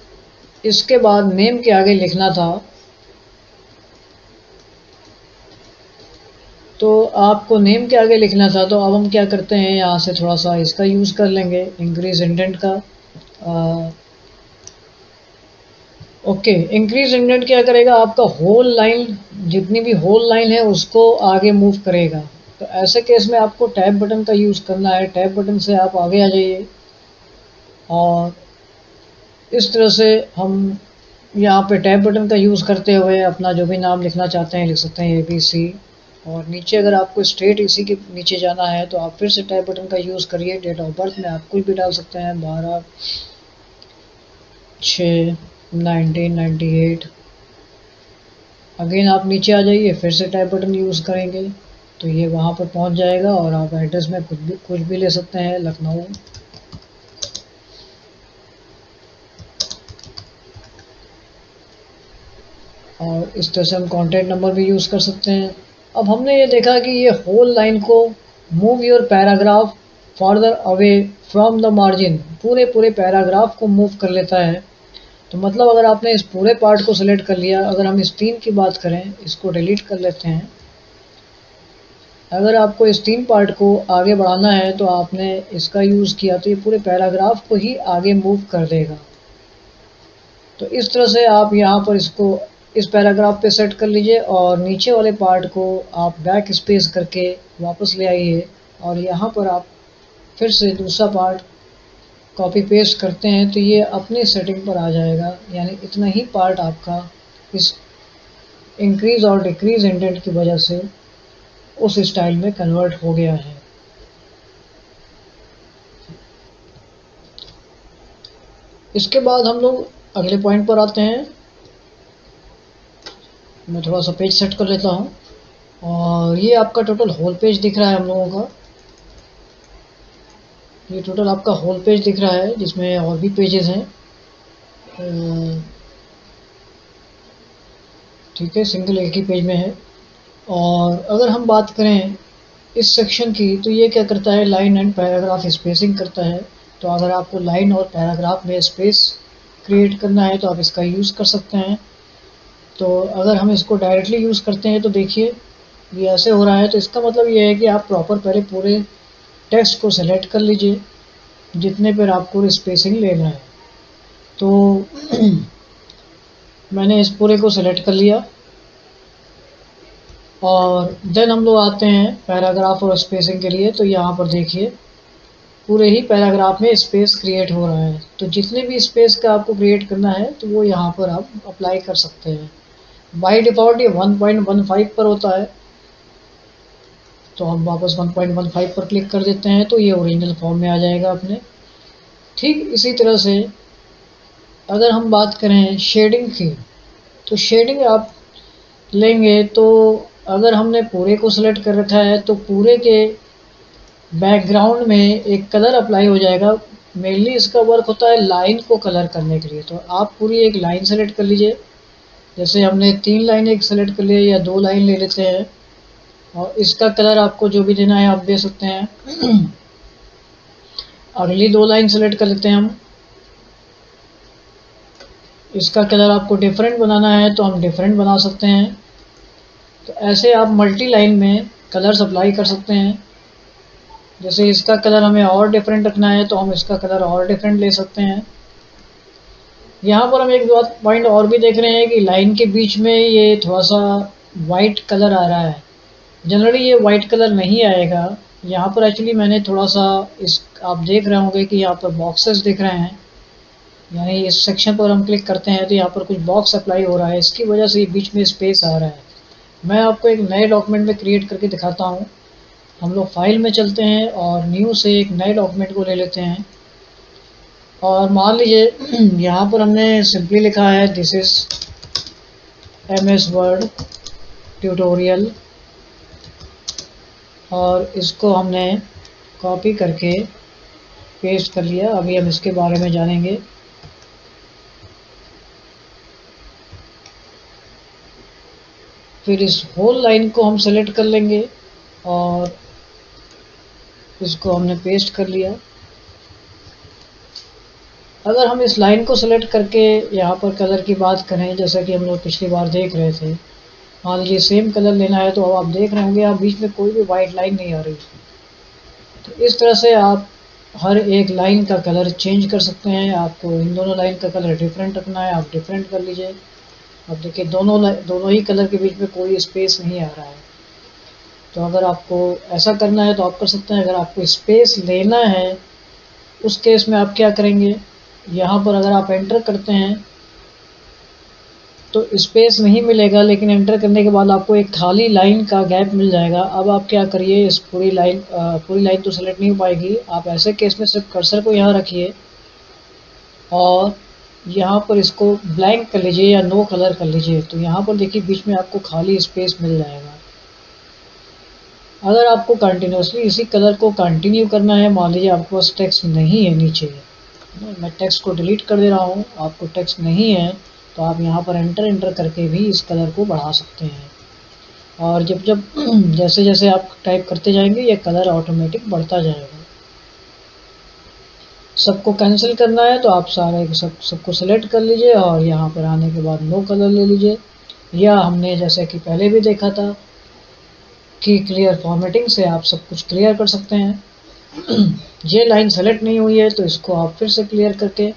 इसके बाद नेम के आगे लिखना था। तो आपको नेम के आगे लिखना था, तो अब हम क्या करते हैं, यहाँ से थोड़ा सा इसका यूज़ कर लेंगे, इंक्रीज इंडेंट का। ओके, इंक्रीज इंडेंट क्या करेगा, आपका होल लाइन, जितनी भी होल लाइन है उसको आगे मूव करेगा। तो ऐसे केस में आपको टैब बटन का यूज़ करना है। टैब बटन से आप आगे आ जाइए, और इस तरह से हम यहाँ पे टैब बटन का यूज़ करते हुए अपना जो भी नाम लिखना चाहते हैं लिख सकते हैं, ABC। और नीचे अगर आपको स्ट्रेट इसी के नीचे जाना है तो आप फिर से टैब बटन का यूज़ करिए। डेट ऑफ बर्थ में आप कुछ भी डाल सकते हैं, 12/6/1998। अगेन आप नीचे आ जाइए, फिर से टैब बटन यूज़ करेंगे तो ये वहाँ पर पहुँच जाएगा, और आप एड्रेस में कुछ भी ले सकते हैं, लखनऊ। और इस तरह से हम कॉन्टैक्ट नंबर भी यूज़ कर सकते हैं। अब हमने ये देखा कि ये होल लाइन को move your paragraph further away from the margin, पूरे पैराग्राफ को मूव कर लेता है। तो मतलब अगर आपने इस पूरे पार्ट को सिलेक्ट कर लिया, अगर हम इस 3 की बात करें, इसको डिलीट कर लेते हैं। अगर आपको इस 3 पार्ट को आगे बढ़ाना है तो आपने इसका यूज़ किया, तो ये पूरे पैराग्राफ को ही आगे मूव कर देगा। तो इस तरह से आप यहाँ पर इसको इस पैराग्राफ पे सेट कर लीजिए, और नीचे वाले पार्ट को आप बैक स्पेस करके वापस ले आइए, और यहाँ पर आप फिर से दूसरा पार्ट कॉपी पेस्ट करते हैं तो ये अपनी सेटिंग पर आ जाएगा। यानी इतना ही पार्ट आपका इस इंक्रीज और डिक्रीज इंडेंट की वजह से उस स्टाइल में कन्वर्ट हो गया है। इसके बाद हम लोग अगले पॉइंट पर आते हैं। मैं थोड़ा सा पेज सेट कर लेता हूँ, और ये आपका टोटल होल पेज दिख रहा है हम लोगों का। ये टोटल आपका होल पेज दिख रहा है, जिसमें और भी पेजेस हैं। ठीक है, सिंगल एक ही पेज में है। और अगर हम बात करें इस सेक्शन की, तो ये क्या करता है, लाइन एंड पैराग्राफ स्पेसिंग करता है। तो अगर आपको लाइन और पैराग्राफ में स्पेस क्रिएट करना है तो आप इसका यूज़ कर सकते हैं। तो अगर हम इसको डायरेक्टली यूज़ करते हैं तो देखिए ये ऐसे हो रहा है। तो इसका मतलब ये है कि आप प्रॉपर पहले पूरे टेक्स्ट को सेलेक्ट कर लीजिए जितने पर आपको स्पेसिंग लेना है। तो मैंने इस पूरे को सेलेक्ट कर लिया, और देन हम लोग आते हैं पैराग्राफ और स्पेसिंग के लिए। तो यहाँ पर देखिए पूरे ही पैराग्राफ में स्पेस क्रिएट हो रहा है। तो जितने भी स्पेस का आपको क्रिएट करना है तो वो यहाँ पर आप अप्लाई कर सकते हैं। बाय डिफ़ॉल्ट ये 1.15 पर होता है, तो हम वापस 1.15 पर क्लिक कर देते हैं तो ये ओरिजिनल फॉर्म में आ जाएगा अपने। ठीक इसी तरह से अगर हम बात करें शेडिंग की, तो शेडिंग आप लेंगे तो अगर हमने पूरे को सिलेक्ट कर रखा है तो पूरे के बैकग्राउंड में एक कलर अप्लाई हो जाएगा मेनली इसका वर्क होता है लाइन को कलर करने के लिए। तो आप पूरी एक लाइन सेलेक्ट कर लीजिए, जैसे हमने 3 लाइन एक सेलेक्ट कर लिया या 2 लाइन ले लेते हैं, और इसका कलर आपको जो भी देना है आप दे सकते हैं। अगली 2 लाइन सेलेक्ट कर लेते हैं हम, इसका कलर आपको डिफरेंट बनाना है तो हम डिफरेंट बना सकते हैं। तो ऐसे आप मल्टी लाइन में कलर्स अप्लाई कर सकते हैं। जैसे इसका कलर हमें और डिफरेंट रखना है तो हम इसका कलर और डिफरेंट ले सकते हैं। यहाँ पर हम एक बात पॉइंट और भी देख रहे हैं कि लाइन के बीच में ये थोड़ा सा वाइट कलर आ रहा है। जनरली ये वाइट कलर नहीं आएगा। यहाँ पर एक्चुअली मैंने थोड़ा सा इस आप देख रहे होंगे कि यहाँ पर बॉक्सेस दिख रहे हैं, यानी इस सेक्शन पर हम क्लिक करते हैं तो यहाँ पर कुछ बॉक्स अप्लाई हो रहा है, इसकी वजह से ये बीच में स्पेस आ रहा है। मैं आपको एक नए डॉक्यूमेंट में क्रिएट करके दिखाता हूँ। हम लोग फाइल में चलते हैं और न्यू से एक नए डॉक्यूमेंट को ले लेते हैं, और मान लीजिए यहाँ पर हमने सिंपली लिखा है this is MS word tutorial, और इसको हमने कॉपी करके पेस्ट कर लिया। अभी हम इसके बारे में जानेंगे। फिर इस होल लाइन को हम सेलेक्ट कर लेंगे और इसको हमने पेस्ट कर लिया। अगर हम इस लाइन को सेलेक्ट करके यहाँ पर कलर की बात करें, जैसा कि हम लोग पिछली बार देख रहे थे, मान लीजिए सेम कलर लेना है तो अब आप देख रहे होंगे आप बीच में कोई भी वाइट लाइन नहीं आ रही। तो इस तरह से आप हर एक लाइन का कलर चेंज कर सकते हैं। आपको इन दोनों लाइन का कलर डिफरेंट रखना है, आप डिफरेंट कर लीजिए। अब देखिए दोनों ही कलर के बीच में कोई स्पेस नहीं आ रहा है। तो अगर आपको ऐसा करना है तो आप कर सकते हैं। अगर आपको स्पेस लेना है उस केस में आप क्या करेंगे, यहाँ पर अगर आप एंटर करते हैं तो स्पेस नहीं मिलेगा, लेकिन एंटर करने के बाद आपको एक खाली लाइन का गैप मिल जाएगा। अब आप क्या करिए, इस पूरी लाइन तो सेलेक्ट नहीं हो पाएगी। आप ऐसे केस में सिर्फ कर्सर को यहाँ रखिए और यहाँ पर इसको ब्लैंक कर लीजिए या नो कलर कर लीजिए। तो यहाँ पर देखिए बीच में आपको खाली स्पेस मिल जाएगा। अगर आपको कंटिन्यूसली इसी कलर को कंटिन्यू करना है, मान लीजिए आपके पास टेक्स्ट नहीं है नीचे, मैं टेक्स्ट को डिलीट कर दे रहा हूँ, आपको टेक्स्ट नहीं है तो आप यहाँ पर एंटर करके भी इस कलर को बढ़ा सकते हैं। और जब जब जैसे जैसे आप टाइप करते जाएंगे ये कलर ऑटोमेटिक बढ़ता जाएगा। सबको कैंसिल करना है तो आप सबको सेलेक्ट कर लीजिए और यहाँ पर आने के बाद नो कलर ले लीजिए। या हमने जैसे कि पहले भी देखा था कि क्लियर फॉर्मेटिंग से आप सब कुछ क्लियर कर सकते हैं। ये लाइन सेलेक्ट नहीं हुई है तो इसको आप फिर से क्लियर करके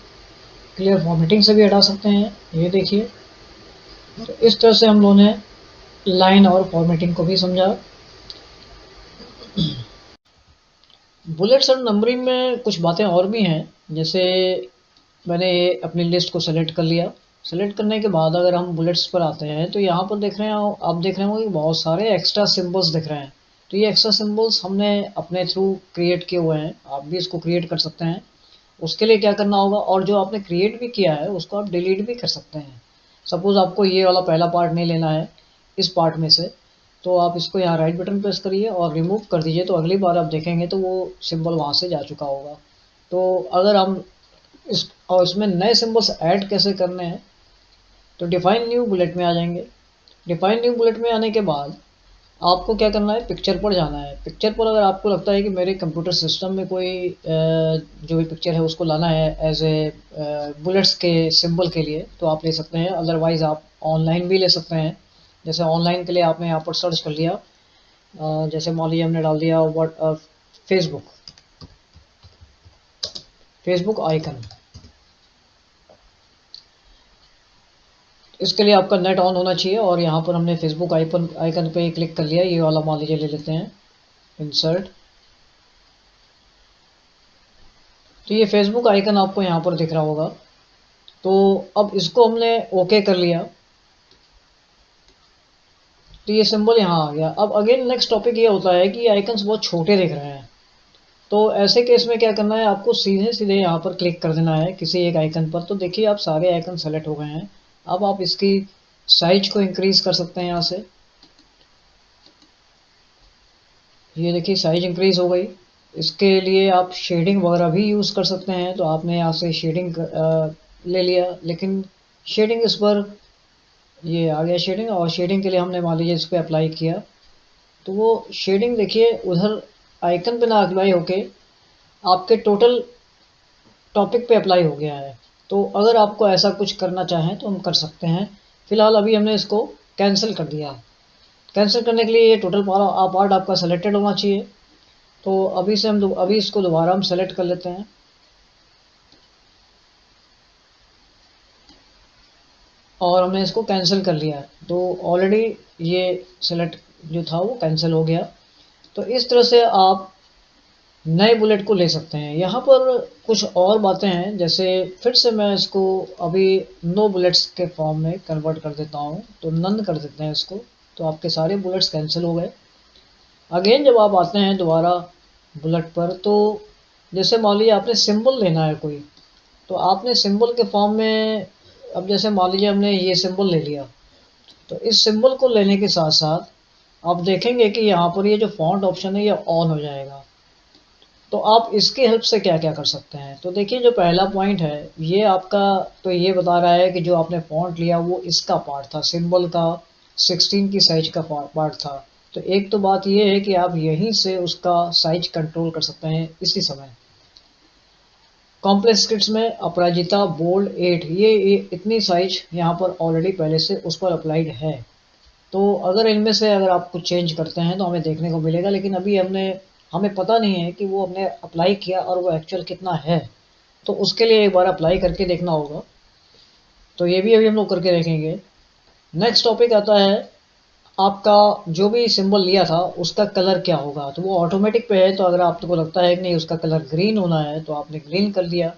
क्लियर फॉर्मेटिंग से भी हटा सकते हैं। ये देखिए, तो इस तरह से हम लोगों ने लाइन और फॉर्मेटिंग को भी समझा। बुलेट्स और नंबरिंग में कुछ बातें और भी हैं। जैसे मैंने अपनी लिस्ट को सेलेक्ट कर लिया। सेलेक्ट करने के बाद अगर हम बुलेट्स पर आते हैं तो यहाँ पर देख रहे हैं आप देख रहे होंगे बहुत सारे एक्स्ट्रा सिंबल्स दिख रहे हैं। तो ये एक्स्ट्रा सिंबल्स हमने अपने थ्रू क्रिएट किए हुए हैं, आप भी इसको क्रिएट कर सकते हैं। उसके लिए क्या करना होगा, और जो आपने क्रिएट भी किया है उसको आप डिलीट भी कर सकते हैं। सपोज़ आपको ये वाला पहला पार्ट नहीं लेना है इस पार्ट में से, तो आप इसको यहाँ राइट बटन प्रेस करिए और रिमूव कर दीजिए। तो अगली बार आप देखेंगे तो वो सिंबल वहाँ से जा चुका होगा। तो अगर हम इसमें नए सिंबल्स ऐड कैसे करने हैं, तो डिफाइन न्यू बुलेट में आ जाएंगे। डिफाइन न्यू बुलेट में आने के बाद आपको क्या करना है, पिक्चर पर जाना है। पिक्चर पर अगर आपको लगता है कि मेरे कंप्यूटर सिस्टम में कोई जो भी पिक्चर है उसको लाना है एज ए बुलेट्स के सिंबल के लिए, तो आप ले सकते हैं। अदरवाइज़ आप ऑनलाइन भी ले सकते हैं। जैसे ऑनलाइन के लिए आपने यहाँ पर सर्च कर लिया, जैसे मान लीजिए हमने डाल दिया फेसबुक आइकन। इसके लिए आपका नेट ऑन होना चाहिए और यहाँ पर हमने फेसबुक आइकन पे क्लिक कर लिया। ये वाला मान लीजिए ले लेते हैं, इंसर्ट। तो ये फेसबुक आइकन आपको यहाँ पर दिख रहा होगा। तो अब इसको हमने ओके कर लिया, तो ये सिंबल यहाँ आ गया। अब अगेन नेक्स्ट टॉपिक ये होता है कि आइकन्स बहुत छोटे दिख रहे हैं। तो ऐसे केस में क्या करना है, आपको सीधे सीधे यहाँ पर क्लिक कर देना है किसी एक आइकन पर। तो देखिए आप सारे आइकन सेलेक्ट हो गए हैं। अब आप इसकी साइज को इंक्रीज कर सकते हैं यहाँ से। ये देखिए साइज इंक्रीज हो गई। इसके लिए आप शेडिंग वगैरह भी यूज़ कर सकते हैं। तो आपने यहाँ से शेडिंग ले लिया, लेकिन शेडिंग इस पर ये आ गया शेडिंग, और शेडिंग के लिए हमने मान लीजिए इस पर अप्लाई किया तो वो शेडिंग देखिए उधर आइकन पे ना अप्लाई होके आपके टोटल टॉपिक पे अप्लाई हो गया है। तो अगर आपको ऐसा कुछ करना चाहें तो हम कर सकते हैं। फिलहाल अभी हमने इसको कैंसिल कर दिया। कैंसिल करने के लिए ये टोटल पार्ट आपका सेलेक्टेड होना चाहिए। तो अभी से हम अभी इसको दोबारा हम सेलेक्ट कर लेते हैं, और हमने इसको कैंसिल कर लिया है। तो ऑलरेडी ये सेलेक्ट जो था वो कैंसिल हो गया। तो इस तरह से आप नए बुलेट को ले सकते हैं। यहाँ पर कुछ और बातें हैं, जैसे फिर से मैं इसको अभी नो बुलेट्स के फॉर्म में कन्वर्ट कर देता हूँ, तो नन कर देते हैं इसको। तो आपके सारे बुलेट्स कैंसिल हो गए। अगेन जब आप आते हैं दोबारा बुलेट पर, तो जैसे मान लीजिए आपने सिंबल लेना है कोई, तो आपने सिंबल के फॉर्म में, अब जैसे मान लीजिए हमने ये सिंबल ले लिया, तो इस सिंबल को लेने के साथ साथ आप देखेंगे कि यहाँ पर ये जो फॉन्ट ऑप्शन है ये ऑन हो जाएगा। तो आप इसकी हेल्प से क्या क्या कर सकते हैं, तो देखिए जो पहला पॉइंट है ये आपका, तो ये बता रहा है कि जो आपने फॉन्ट लिया वो इसका पार्ट था, सिंबल का 16 की साइज का पार्ट था। तो एक तो बात ये है कि आप यहीं से उसका साइज कंट्रोल कर सकते हैं इसी समय। कॉम्प्लेक्स स्क्रिप्ट्स में अपराजिता बोल्ड 8 ये इतनी साइज यहाँ पर ऑलरेडी पहले से उस पर अप्लाइड है। तो अगर इनमें से अगर आप कुछ चेंज करते हैं तो हमें देखने को मिलेगा, लेकिन अभी हमें पता नहीं है कि वो हमने अप्लाई किया और वो एक्चुअल कितना है। तो उसके लिए एक बार अप्लाई करके देखना होगा। तो ये भी अभी हम लोग करके देखेंगे। नेक्स्ट टॉपिक आता है आपका जो भी सिंबल लिया था उसका कलर क्या होगा। तो वो ऑटोमेटिक पे है, तो अगर आपको लगता है कि नहीं उसका कलर ग्रीन होना है तो आपने ग्रीन कर दिया।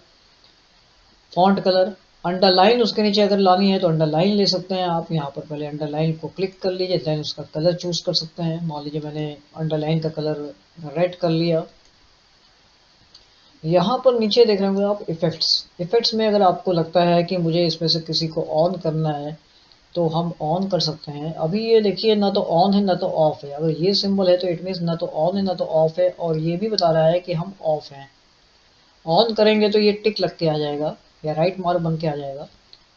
फॉन्ट कलर, अंडरलाइन उसके नीचे अगर लानी है तो अंडरलाइन ले सकते हैं आप। यहाँ पर पहले अंडरलाइन को क्लिक कर लीजिए, देन उसका कलर चूज कर सकते हैं। मान लीजिए मैंने अंडरलाइन का कलर रेड कर लिया। यहाँ पर नीचे देख रहे होंगे आप इफेक्ट्स। इफेक्ट्स में अगर आपको लगता है कि मुझे इसमें से किसी को ऑन करना है तो हम ऑन कर सकते हैं। अभी ये देखिए ना तो ऑन है ना तो ऑफ है। अगर ये सिंबल है तो इट मीन्स ना तो ऑन है ना तो ऑफ है, और ये भी बता रहा है कि हम ऑफ हैं। ऑन करेंगे तो ये टिक लग के आ जाएगा या राइट मार्क बन के आ जाएगा।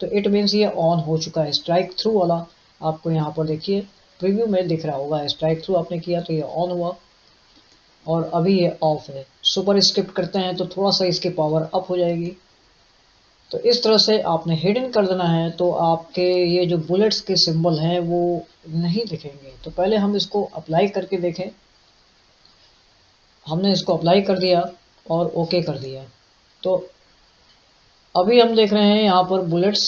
तो इट मीन्स ये ऑन हो चुका है। स्ट्राइक थ्रू वाला आपको यहाँ पर देखिए प्रीव्यू में दिख रहा होगा, स्ट्राइक थ्रू आपने किया तो ये ऑन हुआ, और अभी ये ऑफ है। सुपर स्क्रिप्ट करते हैं तो थोड़ा सा इसकी पावर अप हो जाएगी। तो इस तरह से आपने हिडन कर देना है, तो आपके ये जो बुलेट्स के सिंबल हैं वो नहीं दिखेंगे। तो पहले हम इसको अप्लाई करके देखें। हमने इसको अप्लाई कर दिया और ओके कर दिया। तो अभी हम देख रहे हैं यहाँ पर बुलेट्स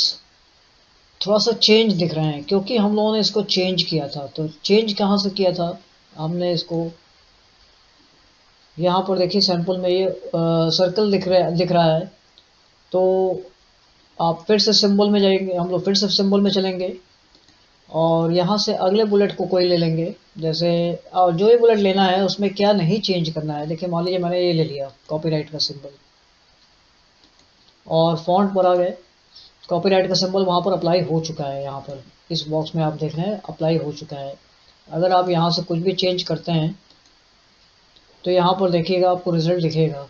थोड़ा सा चेंज दिख रहे हैं, क्योंकि हम लोगों ने इसको चेंज किया था। तो चेंज कहाँ से किया था, हमने इसको यहाँ पर देखिए सैंपल में ये सर्कल दिख रहा है। तो आप फिर से सिंबल में जाएंगे, हम लोग फिर से सिंबल में चलेंगे और यहाँ से अगले बुलेट को कोई ले लेंगे। जैसे और जो ये बुलेट लेना है उसमें क्या नहीं चेंज करना है। देखिए मान लीजिए मैंने ये ले लिया कॉपीराइट का सिंबल, और फॉन्ट पर आ गए। कॉपीराइट का सिंबल वहाँ पर अप्लाई हो चुका है। यहाँ पर इस बॉक्स में आप देख रहे हैं अप्लाई हो चुका है। अगर आप यहाँ से कुछ भी चेंज करते हैं तो यहाँ पर देखिएगा आपको रिजल्ट दिखेगा।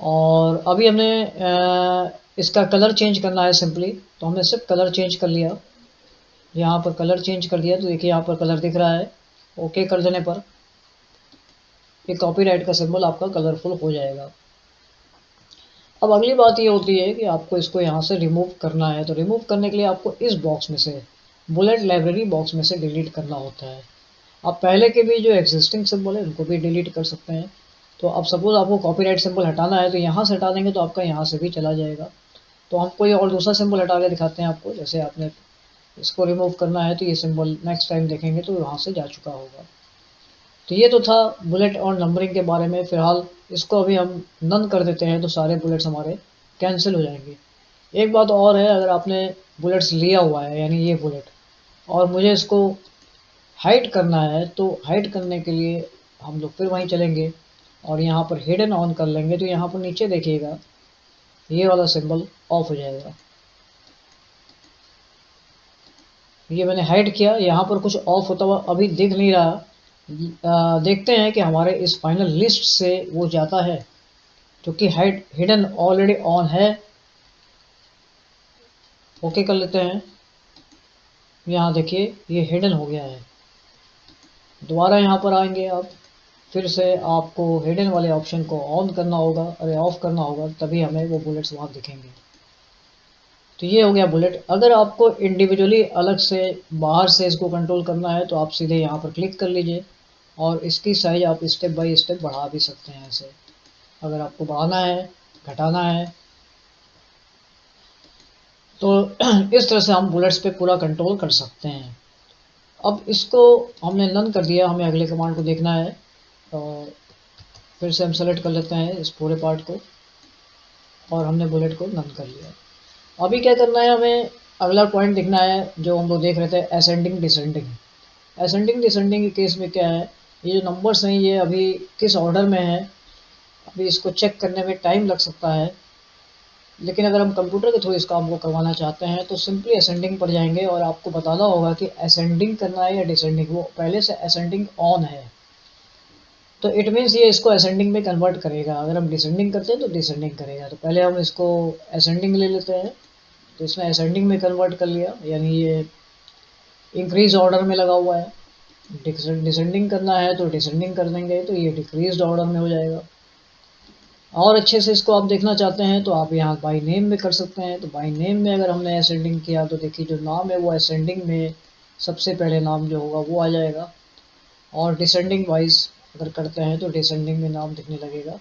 और अभी हमने इसका कलर चेंज करना है सिंपली, तो हमने सिर्फ कलर चेंज कर लिया। यहाँ पर कलर चेंज कर दिया तो देखिए यहाँ पर कलर दिख रहा है। ओके कर देने पर ये कॉपीराइट का सिंबल आपका कलरफुल हो जाएगा। अब अगली बात ये होती है कि आपको इसको यहाँ से रिमूव करना है। तो रिमूव करने के लिए आपको इस बॉक्स में से, बुलेट लाइब्रेरी बॉक्स में से डिलीट करना होता है। आप पहले के भी जो एग्जिस्टिंग सिंबल है उनको भी डिलीट कर सकते हैं। तो अब सपोज आपको कॉपीराइट सिंबल हटाना है तो यहाँ से हटा देंगे तो आपका यहाँ से भी चला जाएगा। तो हम कोई और दूसरा सिंबल हटा के दिखाते हैं आपको। जैसे आपने इसको रिमूव करना है तो ये सिंबल नेक्स्ट टाइम देखेंगे तो वहाँ से जा चुका होगा। तो ये तो था बुलेट और नंबरिंग के बारे में। फिलहाल इसको अभी हम नन कर देते हैं तो सारे बुलेट्स हमारे कैंसिल हो जाएंगे। एक बात और है, अगर आपने बुलेट्स लिया हुआ है यानी ये बुलेट, और मुझे इसको हाइड करना है, तो हाइड करने के लिए हम लोग फिर वहीं चलेंगे और यहाँ पर हिडन ऑन कर लेंगे। तो यहाँ पर नीचे देखिएगा ये वाला सिंबल ऑफ हो जाएगा। ये मैंने हाइड किया, यहाँ पर कुछ ऑफ होता हुआ अभी दिख नहीं रहा, देखते हैं कि हमारे इस फाइनल लिस्ट से वो जाता है, क्योंकि हिडन ऑलरेडी ऑन है। ओके कर लेते हैं। यहाँ देखिए ये हिडन हो गया है। दोबारा यहाँ पर आएंगे आप, फिर से आपको हिडन वाले ऑप्शन को ऑन करना होगा, अरे ऑफ करना होगा, तभी हमें वो बुलेट्स वहाँ दिखेंगे। तो ये हो गया बुलेट। अगर आपको इंडिविजुअली अलग से बाहर से इसको कंट्रोल करना है तो आप सीधे यहाँ पर क्लिक कर लीजिए और इसकी साइज आप स्टेप बाय स्टेप बढ़ा भी सकते हैं। ऐसे अगर आपको बढ़ाना है, घटाना है, तो इस तरह से हम बुलेट्स पे पूरा कंट्रोल कर सकते हैं। अब इसको हमने नन कर दिया, हमें अगले कमांड को देखना है। तो फिर से हम सेलेक्ट कर लेते हैं इस पूरे पार्ट को और हमने बुलेट को नन कर लिया। अभी क्या करना है, हमें अगला पॉइंट देखना है जो हम लोग देख रहे थे, असेंडिंग डिसेंडिंग। असेंडिंग डिसेंडिंग के केस में क्या है, ये जो नंबर्स हैं ये अभी किस ऑर्डर में है, अभी इसको चेक करने में टाइम लग सकता है। लेकिन अगर हम कंप्यूटर के थ्रू इस काम को करवाना चाहते हैं तो सिंपली असेंडिंग पर जाएंगे और आपको बताना होगा कि असेंडिंग करना है या डिसेंडिंग। वो पहले से असेंडिंग ऑन है तो इट मीन्स ये इसको असेंडिंग में कन्वर्ट करेगा। अगर हम डिसेंडिंग करते हैं तो डिसेंडिंग करेगा। तो पहले हम इसको असेंडिंग ले लेते हैं, तो इसने असेंडिंग में कन्वर्ट कर लिया, यानी ये इंक्रीज ऑर्डर में लगा हुआ है। डिसेंडिंग करना है तो डिसेंडिंग कर देंगे तो ये डिक्रीज ऑर्डर में हो जाएगा। और अच्छे से इसको आप देखना चाहते हैं तो आप यहाँ बाई नेम में कर सकते हैं। तो बाई नेम में अगर हमने असेंडिंग किया तो देखिए जो नाम है वो असेंडिंग में सबसे पहले नाम जो होगा वो आ जाएगा, और डिसेंडिंग वाइज अगर करते हैं तो डिसेंडिंग में नाम दिखने लगेगा।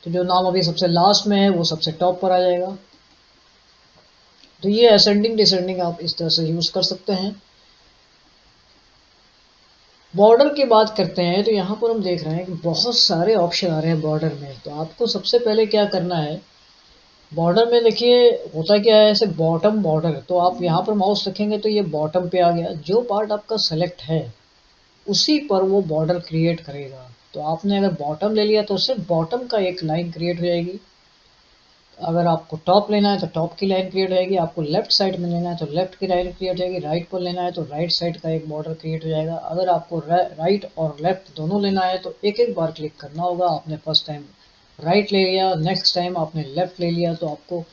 तो जो नाम अभी सबसे लास्ट में है वो सबसे टॉप पर आ जाएगा। तो ये असेंडिंग डिसेंडिंग आप इस तरह से यूज़ कर सकते हैं। बॉर्डर की बात करते हैं तो यहाँ पर हम देख रहे हैं कि बहुत सारे ऑप्शन आ रहे हैं बॉर्डर में। तो आपको सबसे पहले क्या करना है, बॉर्डर में देखिए होता क्या है, ऐसे बॉटम बॉर्डर, तो आप यहाँ पर माउस रखेंगे तो ये बॉटम पे आ गया। जो पार्ट आपका सेलेक्ट है उसी पर वो बॉर्डर क्रिएट करेगा। तो आपने अगर बॉटम ले लिया तो सिर्फ बॉटम का एक लाइन क्रिएट हो जाएगी। अगर आपको टॉप लेना है तो टॉप की लाइन क्रिएट हो जाएगी, आपको लेफ्ट साइड में लेना है तो लेफ्ट की लाइन क्रिएट हो जाएगी, राइट पर लेना है तो राइट साइड का एक बॉर्डर क्रिएट हो जाएगा। अगर आपको राइट और लेफ्ट दोनों लेना है तो एक एक बार क्लिक करना होगा। आपने फर्स्ट टाइम राइट ले लिया, नेक्स्ट टाइम आपने लेफ्ट ले लिया, तो आपको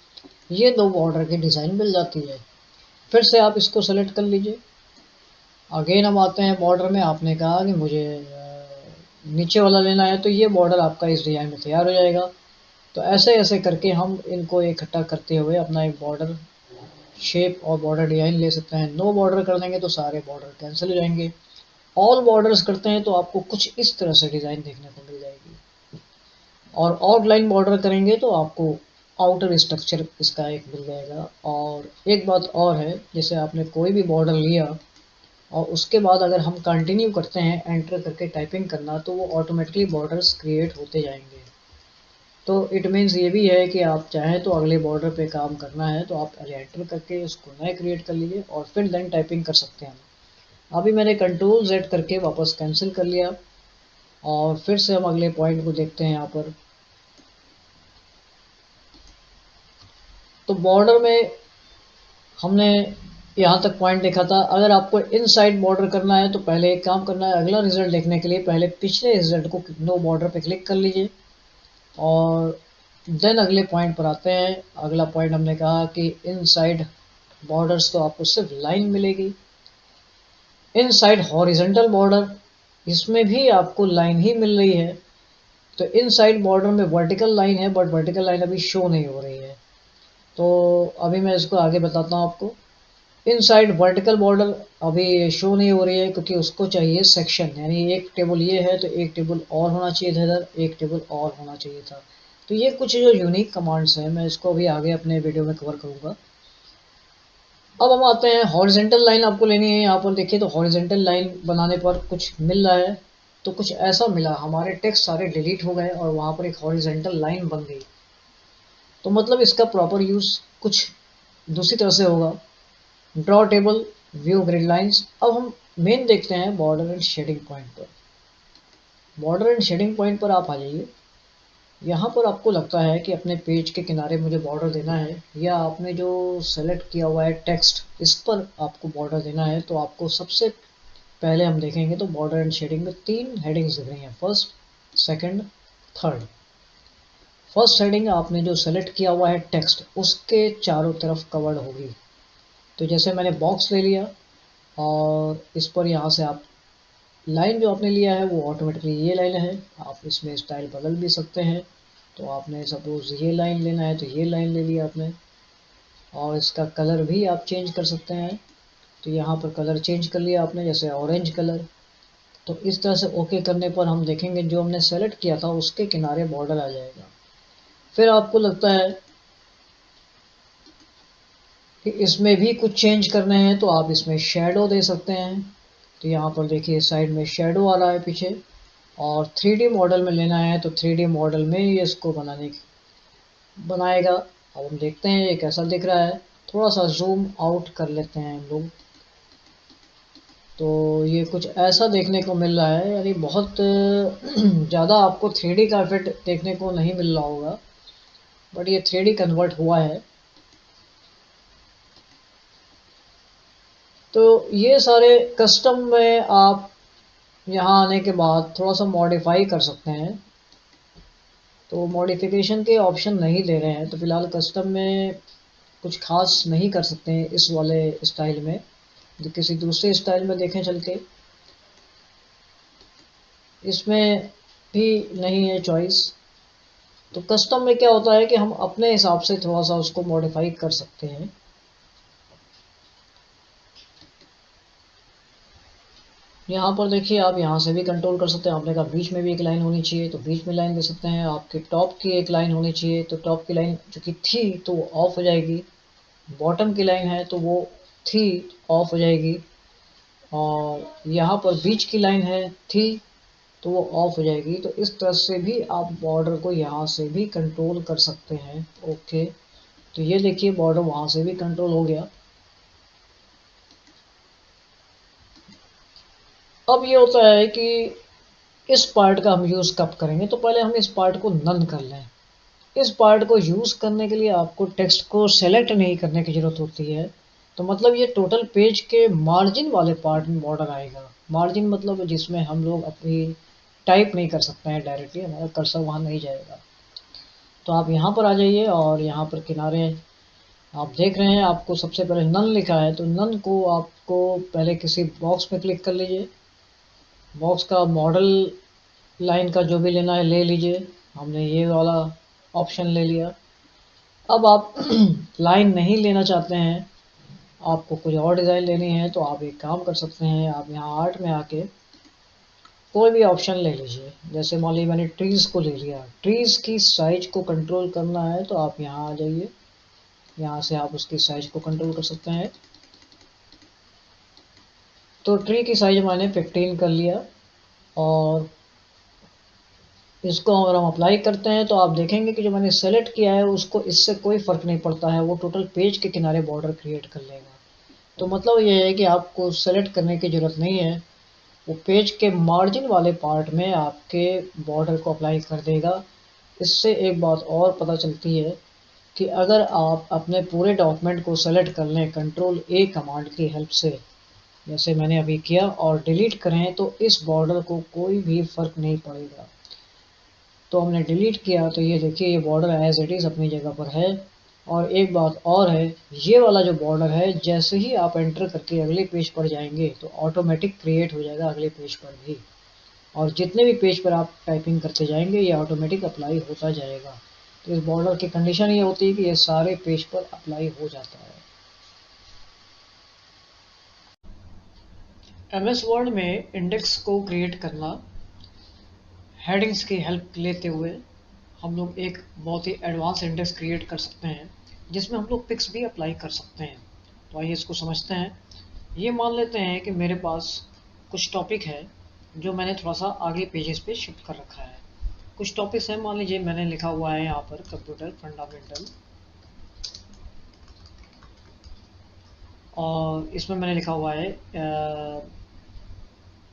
ये दो बॉर्डर की डिज़ाइन मिल जाती है। फिर से आप इसको सेलेक्ट कर लीजिए। अगेन हम आते हैं बॉर्डर में, आपने कहा कि मुझे नीचे वाला लेना है तो ये बॉर्डर आपका इस डिज़ाइन में तैयार हो जाएगा। तो ऐसे ऐसे करके हम इनको इकट्ठा करते हुए अपना एक बॉर्डर शेप और बॉर्डर डिज़ाइन ले सकते हैं। नो बॉर्डर कर देंगे तो सारे बॉर्डर कैंसिल हो जाएंगे। ऑल बॉर्डर्स करते हैं तो आपको कुछ इस तरह से डिज़ाइन देखने को मिल जाएगी। और आउटलाइन बॉर्डर करेंगे तो आपको आउटर स्ट्रक्चर इसका एक मिल जाएगा। और एक बात और है, जैसे आपने कोई भी बॉर्डर लिया और उसके बाद अगर हम कंटिन्यू करते हैं एंटर करके टाइपिंग करना तो वो ऑटोमेटिकली बॉर्डर्स क्रिएट होते जाएंगे। तो इट मीन्स ये भी है कि आप चाहें तो अगले बॉर्डर पे काम करना है तो आप एंटर करके उसको नए क्रिएट कर लीजिए और फिर देन टाइपिंग कर सकते हैं। अभी मैंने कंट्रोल Z करके वापस कैंसिल कर लिया और फिर से हम अगले पॉइंट को देखते हैं यहाँ पर। तो बॉर्डर में हमने यहाँ तक पॉइंट देखा था। अगर आपको इनसाइड बॉर्डर करना है तो पहले एक काम करना है, अगला रिजल्ट देखने के लिए पहले पिछले रिजल्ट को नो बॉर्डर पे क्लिक कर लीजिए और देन अगले पॉइंट पर आते हैं। अगला पॉइंट हमने कहा कि इनसाइड बॉर्डर्स तो आपको सिर्फ लाइन मिलेगी। इनसाइड हॉरिजॉन्टल बॉर्डर, इसमें भी आपको लाइन ही मिल रही है। तो इनसाइड बॉर्डर में वर्टिकल लाइन है बट वर्टिकल लाइन अभी शो नहीं हो रही है। तो अभी मैं इसको आगे बताता हूँ आपको। इनसाइड वर्टिकल बॉर्डर अभी शो नहीं हो रही है क्योंकि उसको चाहिए सेक्शन, यानी एक टेबल ये है तो एक टेबल और होना चाहिए था इधर, एक टेबल और होना चाहिए था। तो ये कुछ जो यूनिक कमांड्स हैं मैं इसको अभी आगे अपने वीडियो में कवर करूँगा। अब हम आते हैं हॉरिजेंटल लाइन आपको लेनी है। यहाँ पर देखिए तो हॉरिजेंटल लाइन बनाने पर कुछ मिल रहा है, तो कुछ ऐसा मिला, हमारे टेक्स्ट सारे डिलीट हो गए और वहाँ पर एक हॉरिजेंटल लाइन बन गई। तो मतलब इसका प्रॉपर यूज़ कुछ दूसरी तरह से होगा। Draw table, view grid lines. अब हम मेन देखते हैं बॉर्डर एंड शेडिंग पॉइंट पर। बॉर्डर एंड शेडिंग पॉइंट पर आप आ जाइए। यहाँ पर आपको लगता है कि अपने पेज के किनारे मुझे बॉर्डर देना है, या आपने जो सेलेक्ट किया हुआ है टेक्स्ट इस पर आपको बॉर्डर देना है, तो आपको सबसे पहले हम देखेंगे तो बॉर्डर एंड शेडिंग में 3 हेडिंग्स दिख रही हैं, first, second, third. First heading आपने जो सेलेक्ट किया हुआ है टेक्स्ट, उसके चारों तरफ कवर्ड होगी। तो जैसे मैंने बॉक्स ले लिया और इस पर यहाँ से आप लाइन जो आपने लिया है वो ऑटोमेटिकली ये लाइन है। आप इसमें स्टाइल बदल भी सकते हैं। तो आपने सपोज ये लाइन लेना है तो ये लाइन ले लिया आपने, और इसका कलर भी आप चेंज कर सकते हैं। तो यहाँ पर कलर चेंज कर लिया आपने, जैसे ऑरेंज कलर। तो इस तरह से ओके करने पर हम देखेंगे जो हमने सेलेक्ट किया था उसके किनारे बॉर्डर आ जाएगा। फिर आपको लगता है कि इसमें भी कुछ चेंज करने हैं तो आप इसमें शेडो दे सकते हैं। तो यहाँ पर देखिए साइड में शेडो आ रहा है पीछे। और 3D मॉडल में लेना है तो 3D मॉडल में ये इसको बनाएगा। अब हम देखते हैं ये कैसा दिख रहा है। थोड़ा सा जूम आउट कर लेते हैं हम लोग। तो ये कुछ ऐसा देखने को मिल रहा है, यानी बहुत ज़्यादा आपको 3D का इफेक्ट देखने को नहीं मिल रहा होगा, बट ये 3D कन्वर्ट हुआ है। तो ये सारे कस्टम में आप यहाँ आने के बाद थोड़ा सा मॉडिफाई कर सकते हैं। तो मॉडिफिकेशन के ऑप्शन नहीं दे रहे हैं, तो फिलहाल कस्टम में कुछ खास नहीं कर सकते हैं इस वाले स्टाइल में। जो किसी दूसरे स्टाइल में देखें चल के, इसमें भी नहीं है चॉइस। तो कस्टम में क्या होता है कि हम अपने हिसाब से थोड़ा सा उसको मॉडिफाई कर सकते हैं। यहाँ पर देखिए आप यहाँ से भी कंट्रोल कर सकते हैं। आपने कहा बीच में भी एक लाइन होनी चाहिए तो बीच में लाइन दे सकते हैं। आपके टॉप की एक लाइन होनी चाहिए तो टॉप की लाइन चूँकि थी तो वो ऑफ हो जाएगी। बॉटम की लाइन है तो वो थी ऑफ हो जाएगी। और यहाँ पर बीच की लाइन है थी तो वो ऑफ हो जाएगी। तो इस तरह से भी आप बॉर्डर को यहाँ से भी कंट्रोल कर सकते हैं। ओके, तो ये देखिए बॉर्डर वहाँ से भी कंट्रोल हो गया। अब ये होता है कि इस पार्ट का हम यूज़ कब करेंगे, तो पहले हम इस पार्ट को नन कर लें। इस पार्ट को यूज़ करने के लिए आपको टेक्स्ट को सेलेक्ट नहीं करने की ज़रूरत होती है। तो मतलब ये टोटल पेज के मार्जिन वाले पार्ट में बॉर्डर आएगा। मार्जिन मतलब जिसमें हम लोग अपनी टाइप नहीं कर सकते हैं डायरेक्टली, हमारा कर्सर वहाँ नहीं जाएगा। तो आप यहाँ पर आ जाइए और यहाँ पर किनारे आप देख रहे हैं आपको सबसे पहले नन लिखा है, तो नन को आपको पहले किसी बॉक्स में क्लिक कर लीजिए। बॉक्स का मॉडल लाइन का जो भी लेना है ले लीजिए। हमने ये वाला ऑप्शन ले लिया। अब आप लाइन नहीं लेना चाहते हैं, आपको कुछ और डिज़ाइन लेनी है, तो आप एक काम कर सकते हैं। आप यहाँ आर्ट में आके कोई भी ऑप्शन ले लीजिए। जैसे मान लीजिए मैंने ट्रीज़ को ले लिया। ट्रीज़ की साइज को कंट्रोल करना है तो आप यहाँ आ जाइए। यहाँ से आप उसकी साइज को कंट्रोल कर सकते हैं। तो ट्री की साइज मैंने 15 कर लिया। और इसको अगर हम अप्लाई करते हैं तो आप देखेंगे कि जो मैंने सेलेक्ट किया है उसको इससे कोई फ़र्क नहीं पड़ता है, वो टोटल पेज के किनारे बॉर्डर क्रिएट कर लेगा। तो मतलब ये है कि आपको सेलेक्ट करने की ज़रूरत नहीं है, वो पेज के मार्जिन वाले पार्ट में आपके बॉर्डर को अप्लाई कर देगा। इससे एक बात और पता चलती है कि अगर आप अपने पूरे डॉक्यूमेंट को सेलेक्ट कर लें कंट्रोल ए कमांड की हेल्प से, जैसे मैंने अभी किया, और डिलीट करें तो इस बॉर्डर को कोई भी फ़र्क नहीं पड़ेगा। तो हमने डिलीट किया तो ये देखिए ये बॉर्डर एज इट इज़ अपनी जगह पर है। और एक बात और है, ये वाला जो बॉर्डर है जैसे ही आप एंटर करके अगले पेज पर जाएंगे तो ऑटोमेटिक क्रिएट हो जाएगा अगले पेज पर भी। और जितने भी पेज पर आप टाइपिंग करते जाएंगे ये ऑटोमेटिक अप्लाई होता जाएगा। तो इस बॉर्डर की कंडीशन ये होती है कि ये सारे पेज पर अप्लाई हो जाता है। MS वर्ड में इंडेक्स को क्रिएट करना, हेडिंग्स की हेल्प लेते हुए हम लोग एक बहुत ही एडवांस इंडेक्स क्रिएट कर सकते हैं, जिसमें हम लोग पिक्स भी अप्लाई कर सकते हैं। तो आइए इसको समझते हैं। ये मान लेते हैं कि मेरे पास कुछ टॉपिक है जो मैंने थोड़ा सा आगे पेजेस पे शिफ्ट कर रखा है। कुछ टॉपिक्स हैं, मान लीजिए मैंने लिखा हुआ है यहाँ पर कंप्यूटर फंडामेंटल, और इसमें मैंने लिखा हुआ है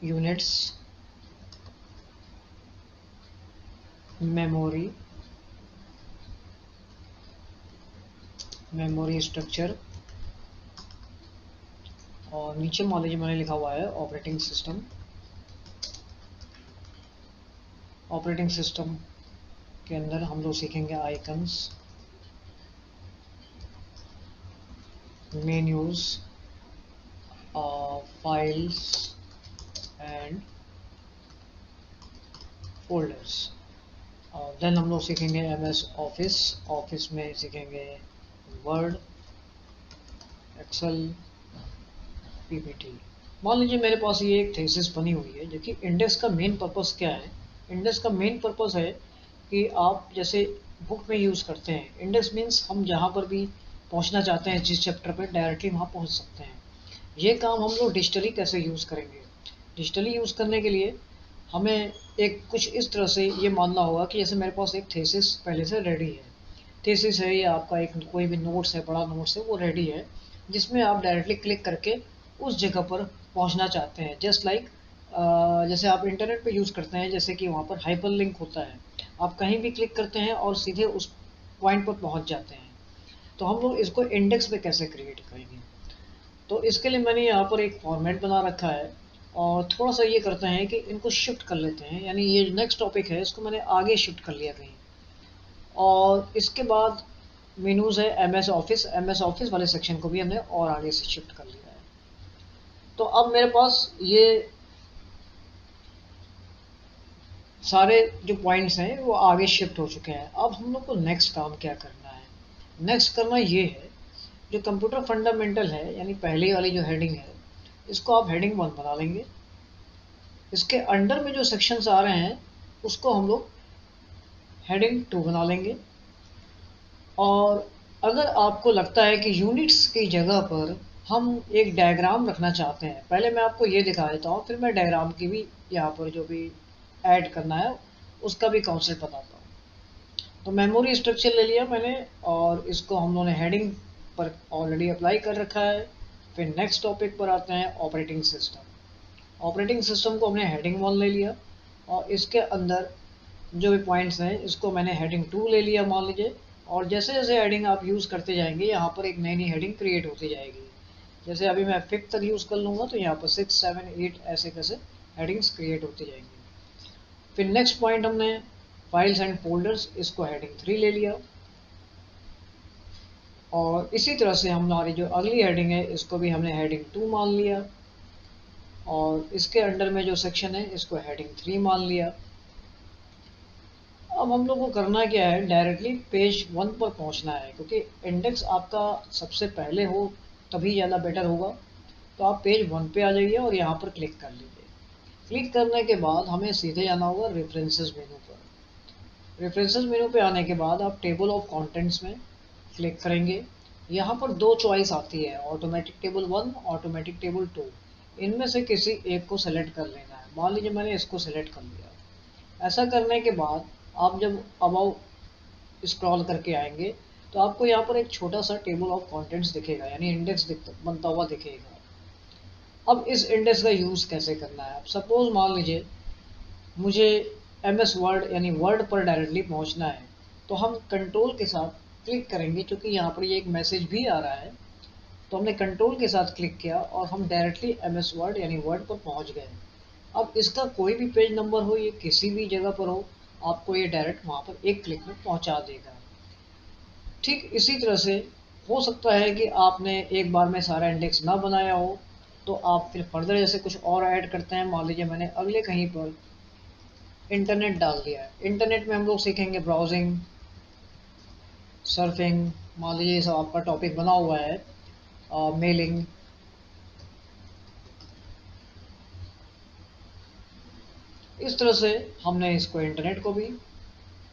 यूनिट्स, मेमोरी, मेमोरी स्ट्रक्चर, और नीचे मान लीजिए मैंने लिखा हुआ है ऑपरेटिंग सिस्टम। ऑपरेटिंग सिस्टम के अंदर हम लोग सीखेंगे icons, menus, files and folders. Then हम लोग सीखेंगे MS ऑफिस। ऑफिस में सीखेंगे वर्ड, एक्सेल, PPT। मान लीजिए मेरे पास ये एक थीसिस बनी हुई है, जो कि इंडेक्स का मेन पर्पस क्या है। इंडेक्स का मेन पर्पस है कि आप जैसे बुक में यूज़ करते हैं, इंडेक्स मीन्स हम जहाँ पर भी पहुँचना चाहते हैं जिस चैप्टर पर, डायरेक्टली वहाँ पहुँच सकते हैं। ये काम हम लोग डिजिटली कैसे यूज़ करेंगे। डिजिटली यूज़ करने के लिए हमें एक कुछ इस तरह से ये मानना होगा कि जैसे मेरे पास एक थीसिस पहले से रेडी है। थीसिस है या आपका एक कोई भी नोट्स है, बड़ा नोट्स है, वो रेडी है, जिसमें आप डायरेक्टली क्लिक करके उस जगह पर पहुंचना चाहते हैं। जस्ट लाइक जैसे आप इंटरनेट पे यूज़ करते हैं, जैसे कि वहाँ पर हाइपर लिंक होता है, आप कहीं भी क्लिक करते हैं और सीधे उस पॉइंट पर पहुँच जाते हैं। तो हम लोग इसको इंडेक्स पे कैसे क्रिएट करेंगे, तो इसके लिए मैंने यहाँ पर एक फॉर्मेट बना रखा है। और थोड़ा सा ये करते हैं कि इनको शिफ्ट कर लेते हैं, यानी ये नेक्स्ट टॉपिक है इसको मैंने आगे शिफ्ट कर लिया कहीं। और इसके बाद मेनूज है MS ऑफिस। MS ऑफिस वाले सेक्शन को भी हमने और आगे से शिफ्ट कर लिया है। तो अब मेरे पास ये सारे जो पॉइंट्स हैं वो आगे शिफ्ट हो चुके हैं। अब हम लोग को नेक्स्ट काम क्या करना है। नेक्स्ट करना ये है, जो कंप्यूटर फंडामेंटल है यानी पहले वाली जो हेडिंग है, इसको आप हेडिंग 1 बना लेंगे। इसके अंडर में जो सेक्शंस आ रहे हैं उसको हम लोग हेडिंग 2 बना लेंगे। और अगर आपको लगता है कि यूनिट्स की जगह पर हम एक डायग्राम रखना चाहते हैं, पहले मैं आपको ये दिखा देता हूँ, फिर मैं डायग्राम की भी यहाँ पर जो भी ऐड करना है उसका भी कॉन्सेप्ट बताता हूँ। तो मेमोरी स्ट्रक्चर ले लिया मैंने और इसको हम लोगों ने हेडिंग पर ऑलरेडी अप्लाई कर रखा है। फिर नेक्स्ट टॉपिक पर आते हैं ऑपरेटिंग सिस्टम। ऑपरेटिंग सिस्टम को हमने हेडिंग 1 ले लिया और इसके अंदर जो भी पॉइंट्स हैं इसको मैंने हेडिंग 2 ले लिया मान लीजिए। और जैसे जैसे हेडिंग आप यूज़ करते जाएंगे यहाँ पर एक नई नई हेडिंग क्रिएट होती जाएगी। जैसे अभी मैं 5th तक यूज़ कर लूँगा तो यहाँ पर 6, 7, 8 ऐसे कैसे हेडिंग्स क्रिएट होती जाएंगी। फिर नेक्स्ट पॉइंट हमने फाइल्स एंड फोल्डर्स, इसको हेडिंग 3 ले लिया। और इसी तरह से हमारी जो अगली हेडिंग है इसको भी हमने हेडिंग 2 मान लिया। और इसके अंडर में जो सेक्शन है इसको हेडिंग 3 मान लिया। अब हम लोग को करना क्या है, डायरेक्टली पेज 1 पर पहुंचना है, क्योंकि इंडेक्स आपका सबसे पहले हो तभी ज़्यादा बेटर होगा। तो आप पेज 1 पे आ जाइए और यहाँ पर क्लिक कर लीजिए। क्लिक करने के बाद हमें सीधे जाना होगा रेफरेंसेस मेनू पर। रेफरेंसेस मेनू पे आने के बाद आप टेबल ऑफ कंटेंट्स में क्लिक करेंगे। यहाँ पर 2 चॉइस आती है, ऑटोमेटिक टेबल 1, ऑटोमेटिक टेबल 2। इनमें से किसी एक को सेलेक्ट कर लेना है। मान लीजिए मैंने इसको सेलेक्ट कर लिया। ऐसा करने के बाद आप जब अबाउ स्क्रॉल करके आएंगे तो आपको यहाँ पर एक छोटा सा टेबल ऑफ कंटेंट्स दिखेगा, यानी इंडेक्स बनता हुआ दिखेगा। अब इस इंडेक्स का यूज़ कैसे करना है, अब सपोज मान लीजिए मुझे MS वर्ड यानी वर्ड पर डायरेक्टली पहुँचना है, तो हम कंट्रोल के साथ क्लिक करेंगे, क्योंकि यहाँ पर ये एक मैसेज भी आ रहा है। तो हमने कंट्रोल के साथ क्लिक किया और हम डायरेक्टली MS वर्ड यानी वर्ड पर पहुँच गए। अब इसका कोई भी पेज नंबर हो, ये किसी भी जगह पर हो, आपको ये डायरेक्ट वहाँ पर एक क्लिक में पहुँचा देगा। ठीक इसी तरह से हो सकता है कि आपने एक बार में सारा इंडेक्स ना बनाया हो, तो आप फिर फर्दर जैसे कुछ और ऐड करते हैं। मान लीजिए मैंने अगले कहीं पर इंटरनेट डाल दिया है। इंटरनेट में हम लोग सीखेंगे ब्राउजिंग, सर्फिंग, मान लीजिए ये सब आपका टॉपिक बना हुआ है, मेलिंग। इस तरह से हमने इसको इंटरनेट को भी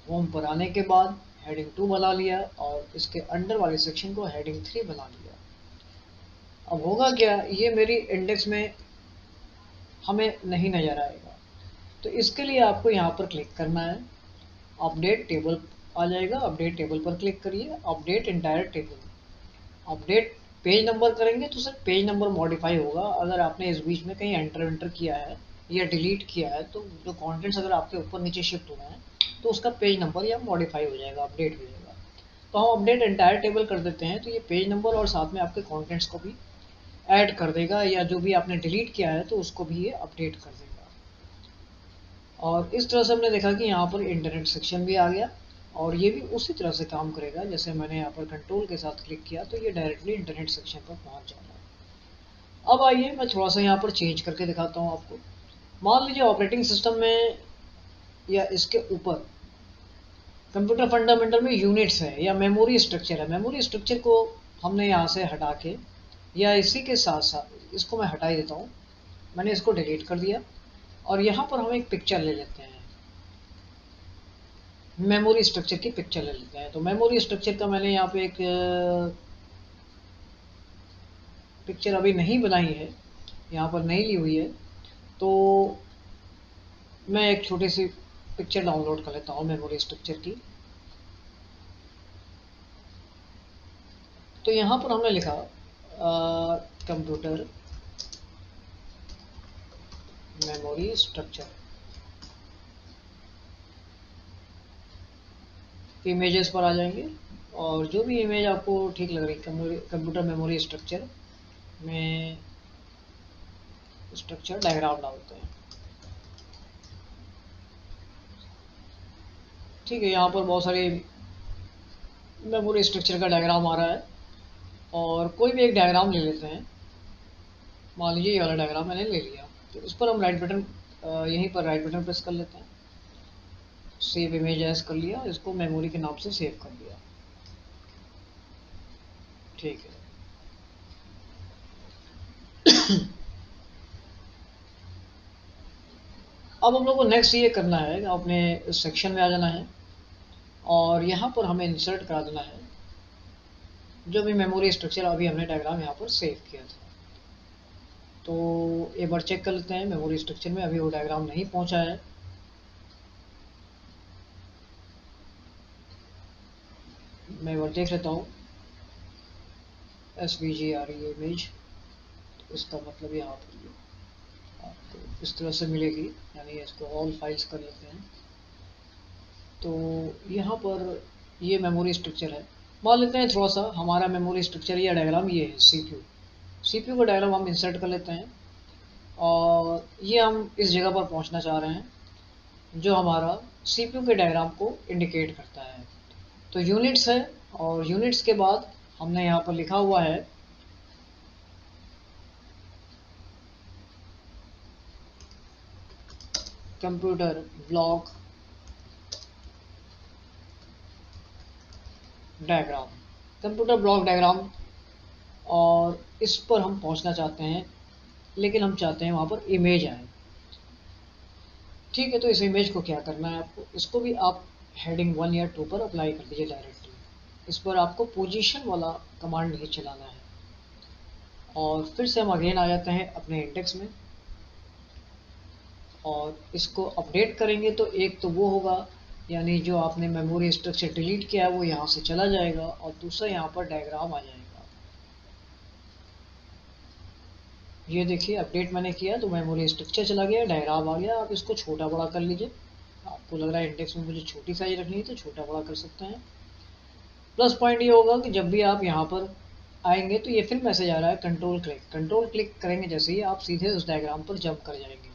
होम पर आने के बाद हेडिंग 2 बना लिया और इसके अंडर वाले सेक्शन को हेडिंग 3 बना लिया। अब होगा क्या, ये मेरी इंडेक्स में हमें नहीं नज़र आएगा। तो इसके लिए आपको यहाँ पर क्लिक करना है, अपडेट टेबल आ जाएगा, अपडेट टेबल पर क्लिक करिए, update entire table. Update page number करेंगे तो सर पेज नंबर मॉडिफाई होगा। अगर आपने इस बीच में कहीं एंटर किया है या डिलीट किया है, तो जो कंटेंट्स अगर आपके ऊपर नीचे शिफ्ट हुए हैं तो उसका पेज नंबर या मॉडिफाई हो जाएगा, अपडेट हो जाएगा। तो हम अपडेट एंटायर टेबल कर देते हैं, तो ये पेज नंबर और साथ में आपके कंटेंट्स को भी ऐड कर देगा, या जो भी आपने डिलीट किया है तो उसको भी ये अपडेट कर देगा। और इस तरह से हमने देखा कि यहाँ पर इंटरनेट सेक्शन भी आ गया, और ये भी उसी तरह से काम करेगा जैसे मैंने यहाँ पर कंट्रोल के साथ क्लिक किया तो ये डायरेक्टली इंटरनेट सेक्शन पर पहुँच जा रहा है। अब आइए मैं थोड़ा सा यहाँ पर चेंज करके दिखाता हूँ आपको। मान लीजिए ऑपरेटिंग सिस्टम में या इसके ऊपर कंप्यूटर फंडामेंटल में यूनिट्स है या मेमोरी स्ट्रक्चर है। मेमोरी स्ट्रक्चर को हमने यहाँ से हटा के, या इसी के साथ साथ इसको मैं हटा ही देता हूँ, मैंने इसको डिलीट कर दिया, और यहाँ पर हम एक पिक्चर ले लेते हैं, मेमोरी स्ट्रक्चर की पिक्चर ले लेते हैं। तो मेमोरी स्ट्रक्चर का मैंने यहाँ पे एक पिक्चर अभी नहीं बनाई है, यहाँ पर नहीं ली हुई है, तो मैं एक छोटी सी पिक्चर डाउनलोड कर लेता हूँ मेमोरी स्ट्रक्चर की। तो यहाँ पर हमने लिखा कंप्यूटर मेमोरी स्ट्रक्चर, इमेजेस पर आ जाएंगे, और जो भी इमेज आपको ठीक लग रही है कंप्यूटर मेमोरी स्ट्रक्चर में स्ट्रक्चर डायग्राम डालते हैं। ठीक है, यहाँ पर बहुत सारे मेमोरी स्ट्रक्चर का डायग्राम आ रहा है, और कोई भी एक डायग्राम ले लेते हैं। मान लीजिए ये वाला डायग्राम मैंने ले लिया, तो इस पर हम राइट बटन, यहीं पर राइट बटन प्रेस कर लेते हैं, सेव इमेज एज कर लिया, इसको मेमोरी के नाम से सेव कर दिया। ठीक है। अब हम लोग को नेक्स्ट ये करना है, अपने सेक्शन में आ जाना है, और यहाँ पर हमें इंसर्ट करा देना है जो भी मेमोरी स्ट्रक्चर अभी हमने डायग्राम यहाँ पर सेव किया था। तो एक बार चेक कर लेते हैं, मेमोरी स्ट्रक्चर में अभी वो डायग्राम नहीं पहुँचा है। मैं एक बार देख लेता हूँ, SVGRE इमेज, तो इसका मतलब यहाँ पर आपको इस तरह से मिलेगी, यानी इसको ऑल फाइल्स कर लेते हैं। तो यहाँ पर ये मेमोरी स्ट्रक्चर है, मान लेते हैं थोड़ा सा हमारा मेमोरी स्ट्रक्चर या डायग्राम ये है CPU का डायग्राम हम इंसर्ट कर लेते हैं, और ये हम इस जगह पर पहुँचना चाह रहे हैं जो हमारा CPU के डायग्राम को इंडिकेट करता है। तो यूनिट्स है, और यूनिट्स के बाद हमने यहाँ पर लिखा हुआ है computer block diagram, computer block diagram, और इस पर हम पहुंचना चाहते हैं, लेकिन हम चाहते हैं वहाँ पर इमेज आए। ठीक है, तो इस इमेज को क्या करना है आपको, इसको भी आप हेडिंग 1 या 2 पर अप्लाई कर दीजिए डायरेक्टली। इस पर आपको पोजीशन वाला कमांड नहीं चलाना है। और फिर से हम अगेन आ जाते हैं अपने इंडेक्स में, और इसको अपडेट करेंगे तो एक तो वो होगा, यानी जो आपने मेमोरी स्ट्रक्चर डिलीट किया है वो यहाँ से चला जाएगा, और दूसरा यहाँ पर डायग्राम आ जाएगा। ये देखिए अपडेट मैंने किया तो मेमोरी स्ट्रक्चर चला गया, डायग्राम आ गया। आप इसको छोटा बड़ा कर लीजिए, आपको लग रहा है इंडेक्स में मुझे छोटी साइज रखनी है तो छोटा बड़ा कर सकते हैं। प्लस पॉइंट ये होगा कि जब भी आप यहाँ पर आएंगे तो ये फिर मैसेज आ रहा है कंट्रोल क्लिक करेंगे जैसे ही आप सीधे उस डायग्राम पर जंप कर जाएंगे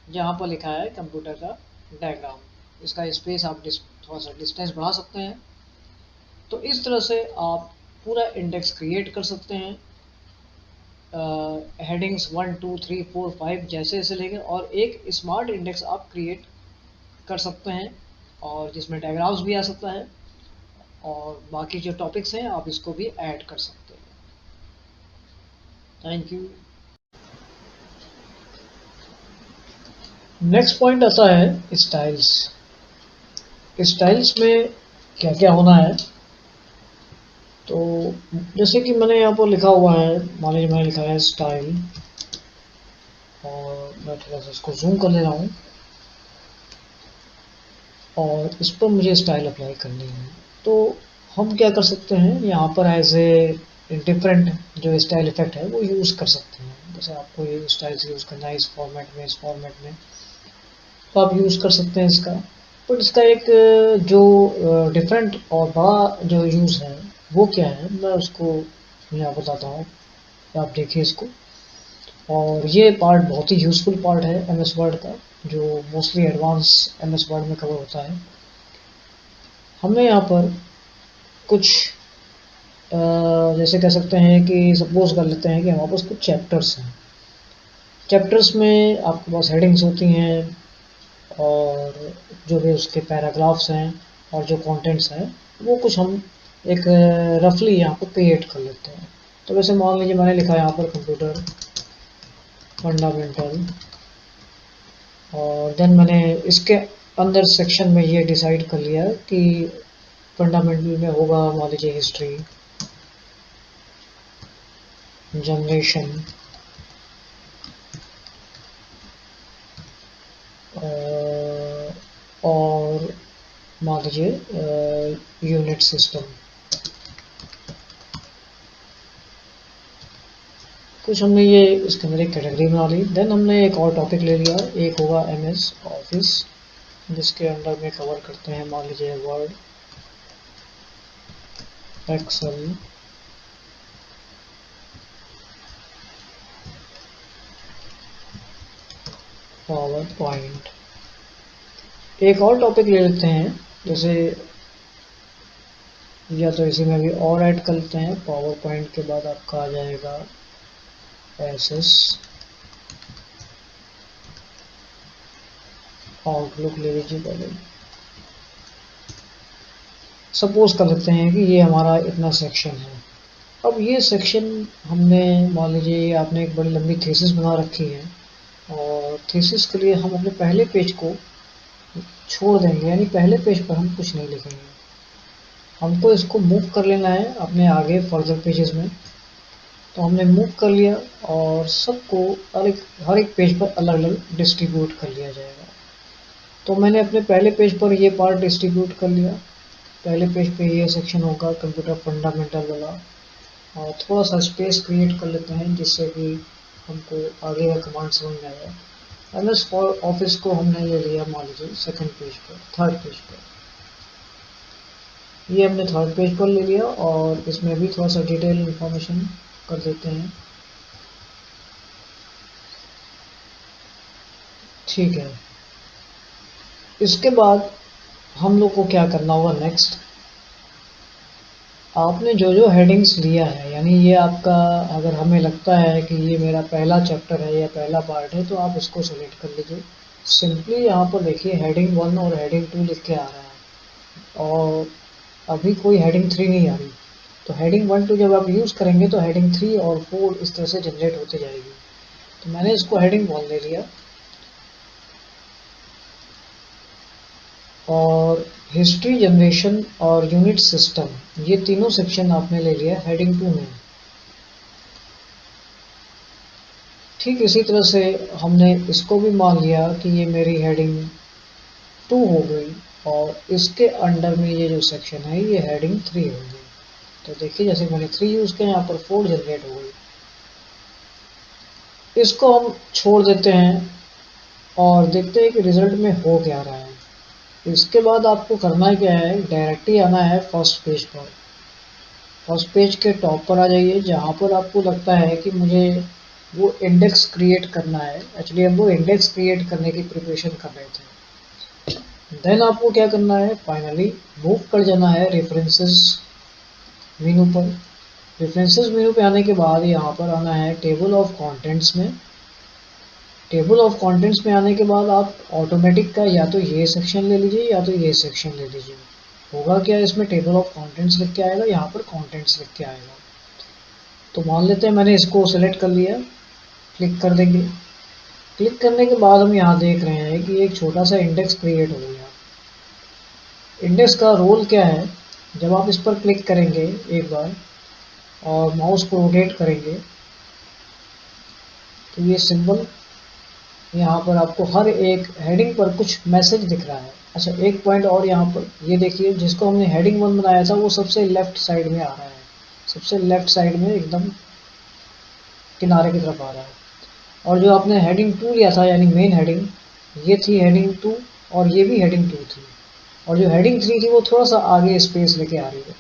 जहाँ पर लिखा है कंप्यूटर का डायग्राम। इसका स्पेस आप थोड़ा सा डिस्टेंस बढ़ा सकते हैं। तो इस तरह से आप पूरा इंडेक्स क्रिएट कर सकते हैं, हेडिंग्स 1 2 3 4 5 जैसे जैसे लेंगे, और एक स्मार्ट इंडेक्स आप क्रिएट कर सकते हैं, और जिसमें डायग्राम्स भी आ सकता है, और बाकी जो टॉपिक्स हैं आप इसको भी ऐड कर सकते हैं। Thank you. नेक्स्ट पॉइंट आता है स्टाइल्स। स्टाइल्स में क्या क्या होना है, तो जैसे कि मैंने यहाँ पर लिखा हुआ है, मान लीजिए मैंने लिखा है स्टाइल, और मैं थोड़ा सा इसको जूम कर ले रहा हूँ, और इस पर मुझे स्टाइल अप्लाई करनी है। तो हम क्या कर सकते हैं, यहाँ पर एज ए डिफरेंट जो स्टाइल इफेक्ट है वो यूज़ कर सकते हैं। जैसे आपको ये स्टाइल्स यूज़ करना है इस फॉर्मेट में, तो आप यूज़ कर सकते हैं इसका। बट इसका एक जो डिफरेंट और बड़ा जो यूज़ है वो क्या है, मैं उसको यहाँ बताता हूँ, आप देखिए इसको। और ये पार्ट बहुत ही यूज़फुल पार्ट है एमएस वर्ड का, जो मोस्टली एडवांस एमएस वर्ड में कवर होता है। हमने यहाँ पर कुछ जैसे कह सकते हैं कि सपोज कर लेते हैं कि हमारे पास कुछ चैप्टर्स हैं। चैप्टर्स में आपके पास हेडिंग्स होती हैं और जो भी उसके पैराग्राफ्स हैं और जो कंटेंट्स हैं वो कुछ हम एक रफली यहाँ पर क्रिएट कर लेते हैं। तो वैसे मान लीजिए मैंने लिखा है यहाँ पर कंप्यूटर फंडामेंटल, और देन मैंने इसके अंदर सेक्शन में ये डिसाइड कर लिया कि फंडामेंटल में होगा मान लीजिए हिस्ट्री, जनरेशन और मान लीजिए यूनिट सिस्टम। कुछ हमने ये इसके अंदर एक कैटेगरी बना ली। देन हमने एक और टॉपिक ले लिया, एक होगा एमएस ऑफिस, जिसके अंदर में कवर करते हैं मान लीजिए वर्ड, एक्सेल, पावर पॉइंट। एक और टॉपिक ले लेते हैं, जैसे या तो इसी में भी और ऐड कर लेते हैं। पावर पॉइंट के बाद आपका आ जाएगा एसएस, आउटलुक ले लीजिए पहले। सपोज कर लेते हैं कि ये हमारा इतना सेक्शन है। अब ये सेक्शन हमने मान लीजिए आपने एक बड़ी लंबी थीसिस बना रखी है और थीसिस के लिए हम अपने पहले पेज को छोड़ देंगे, यानी पहले पेज पर हम कुछ नहीं लिखेंगे। हमको इसको मूव कर लेना है अपने आगे फर्दर पेजेस में। तो हमने मूव कर लिया और सबको हर एक पेज पर अलग अलग डिस्ट्रीब्यूट कर लिया जाएगा। तो मैंने अपने पहले पेज पर ये पार्ट डिस्ट्रीब्यूट कर लिया। पहले पेज पे ये सेक्शन होगा कंप्यूटर फंडामेंटल वाला, और थोड़ा सा स्पेस क्रिएट कर लेते हैं जिससे कि हमको आगे का कमांड समझ में आएगा। एमएस ऑफिस को हमने ले लिया मान लीजिए सेकंड पेज पर, थर्ड पेज पर। ये हमने थर्ड पेज पर ले लिया और इसमें भी थोड़ा सा डिटेल इंफॉर्मेशन कर देते हैं। ठीक है, इसके बाद हम लोग को क्या करना होगा नेक्स्ट, आपने जो जो हेडिंग्स लिया है, यानी ये आपका अगर हमें लगता है कि ये मेरा पहला चैप्टर है या पहला पार्ट है, तो आप इसको सेलेक्ट कर लीजिए। सिंपली यहाँ पर देखिए हेडिंग 1 और हेडिंग 2 लिख के आ रहा है और अभी कोई हेडिंग 3 नहीं आ रही। तो हेडिंग 1 2 जब आप यूज़ करेंगे तो हेडिंग 3 और 4 इस तरह से जनरेट होते जाएगी। तो मैंने इसको हेडिंग 1 ले लिया और हिस्ट्री, जनरेशन और यूनिट सिस्टम, ये तीनों सेक्शन आपने ले लिया हेडिंग 2 में। ठीक इसी तरह से हमने इसको भी मान लिया कि ये मेरी हेडिंग 2 हो गई और इसके अंडर में ये जो सेक्शन है ये हेडिंग 3 हो गई। तो देखिए जैसे मैंने 3 यूज़ किया, यहाँ पर 4 जनरेट हो गई। इसको हम छोड़ देते हैं और देखते हैं कि रिजल्ट में हो क्या रहा है। इसके बाद आपको करना क्या है, डायरेक्टली आना है फर्स्ट पेज पर। फर्स्ट पेज के टॉप पर आ जाइए जहाँ पर आपको लगता है कि मुझे वो इंडेक्स क्रिएट करना है। एक्चुअली हम वो इंडेक्स क्रिएट करने की प्रिपरेशन कर रहे थे। देन आपको क्या करना है, फाइनली मूव कर जाना है रेफरेंसेस मेनू पर। रेफरेंसेस मेनू पे आने के बाद यहाँ पर आना है टेबल ऑफ कंटेंट्स में। टेबल ऑफ कंटेंट्स में आने के बाद आप ऑटोमेटिक का या तो ये सेक्शन ले लीजिए या तो ये सेक्शन ले लीजिए। होगा क्या, इसमें टेबल ऑफ कंटेंट्स लिख के आएगा, यहाँ पर कंटेंट्स लिख के आएगा। तो मान लेते हैं मैंने इसको सेलेक्ट कर लिया, क्लिक कर देंगे। क्लिक करने के बाद हम यहाँ देख रहे हैं कि एक छोटा सा इंडेक्स क्रिएट हो गया। इंडेक्स का रोल क्या है, जब आप इस पर क्लिक करेंगे एक बार और माउस को रोटेट करेंगे तो ये सिंबल यहाँ पर आपको हर एक हेडिंग पर कुछ मैसेज दिख रहा है। अच्छा एक पॉइंट और यहाँ पर ये देखिए, जिसको हमने हेडिंग 1 बनाया था वो सबसे लेफ्ट साइड में आ रहा है, सबसे लेफ्ट साइड में एकदम किनारे की तरफ आ रहा है। और जो आपने हेडिंग 2 लिया था यानी मेन हेडिंग, ये थी हेडिंग 2 और ये भी हेडिंग 2 थी, और जो हेडिंग 3 थी वो थोड़ा सा आगे स्पेस लेके आ रही है।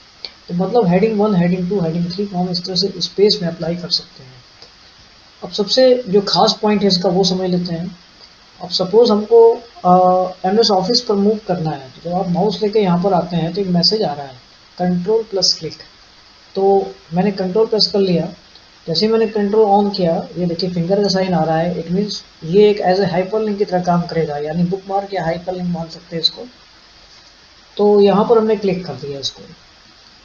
तो मतलब हेडिंग 1, हेडिंग 2, हेडिंग 3 को हम इस तरह से स्पेस में अप्लाई कर सकते हैं। अब सबसे जो खास पॉइंट है इसका वो समझ लेते हैं। अब सपोज हमको MS ऑफिस पर मूव करना है, तो जब आप माउस लेके यहाँ पर आते हैं तो एक मैसेज आ रहा है कंट्रोल प्लस क्लिक। तो मैंने कंट्रोल प्रेस कर लिया। जैसे ही मैंने कंट्रोल ऑन किया, ये देखिए फिंगर का साइन आ रहा है। इट मीन्स ये एक एज ए हाइपर लिंक की तरह काम करेगा, यानी बुक मार्क या हाइपर लिंक मान सकते हैं इसको। तो यहाँ पर हमने क्लिक कर दिया इसको,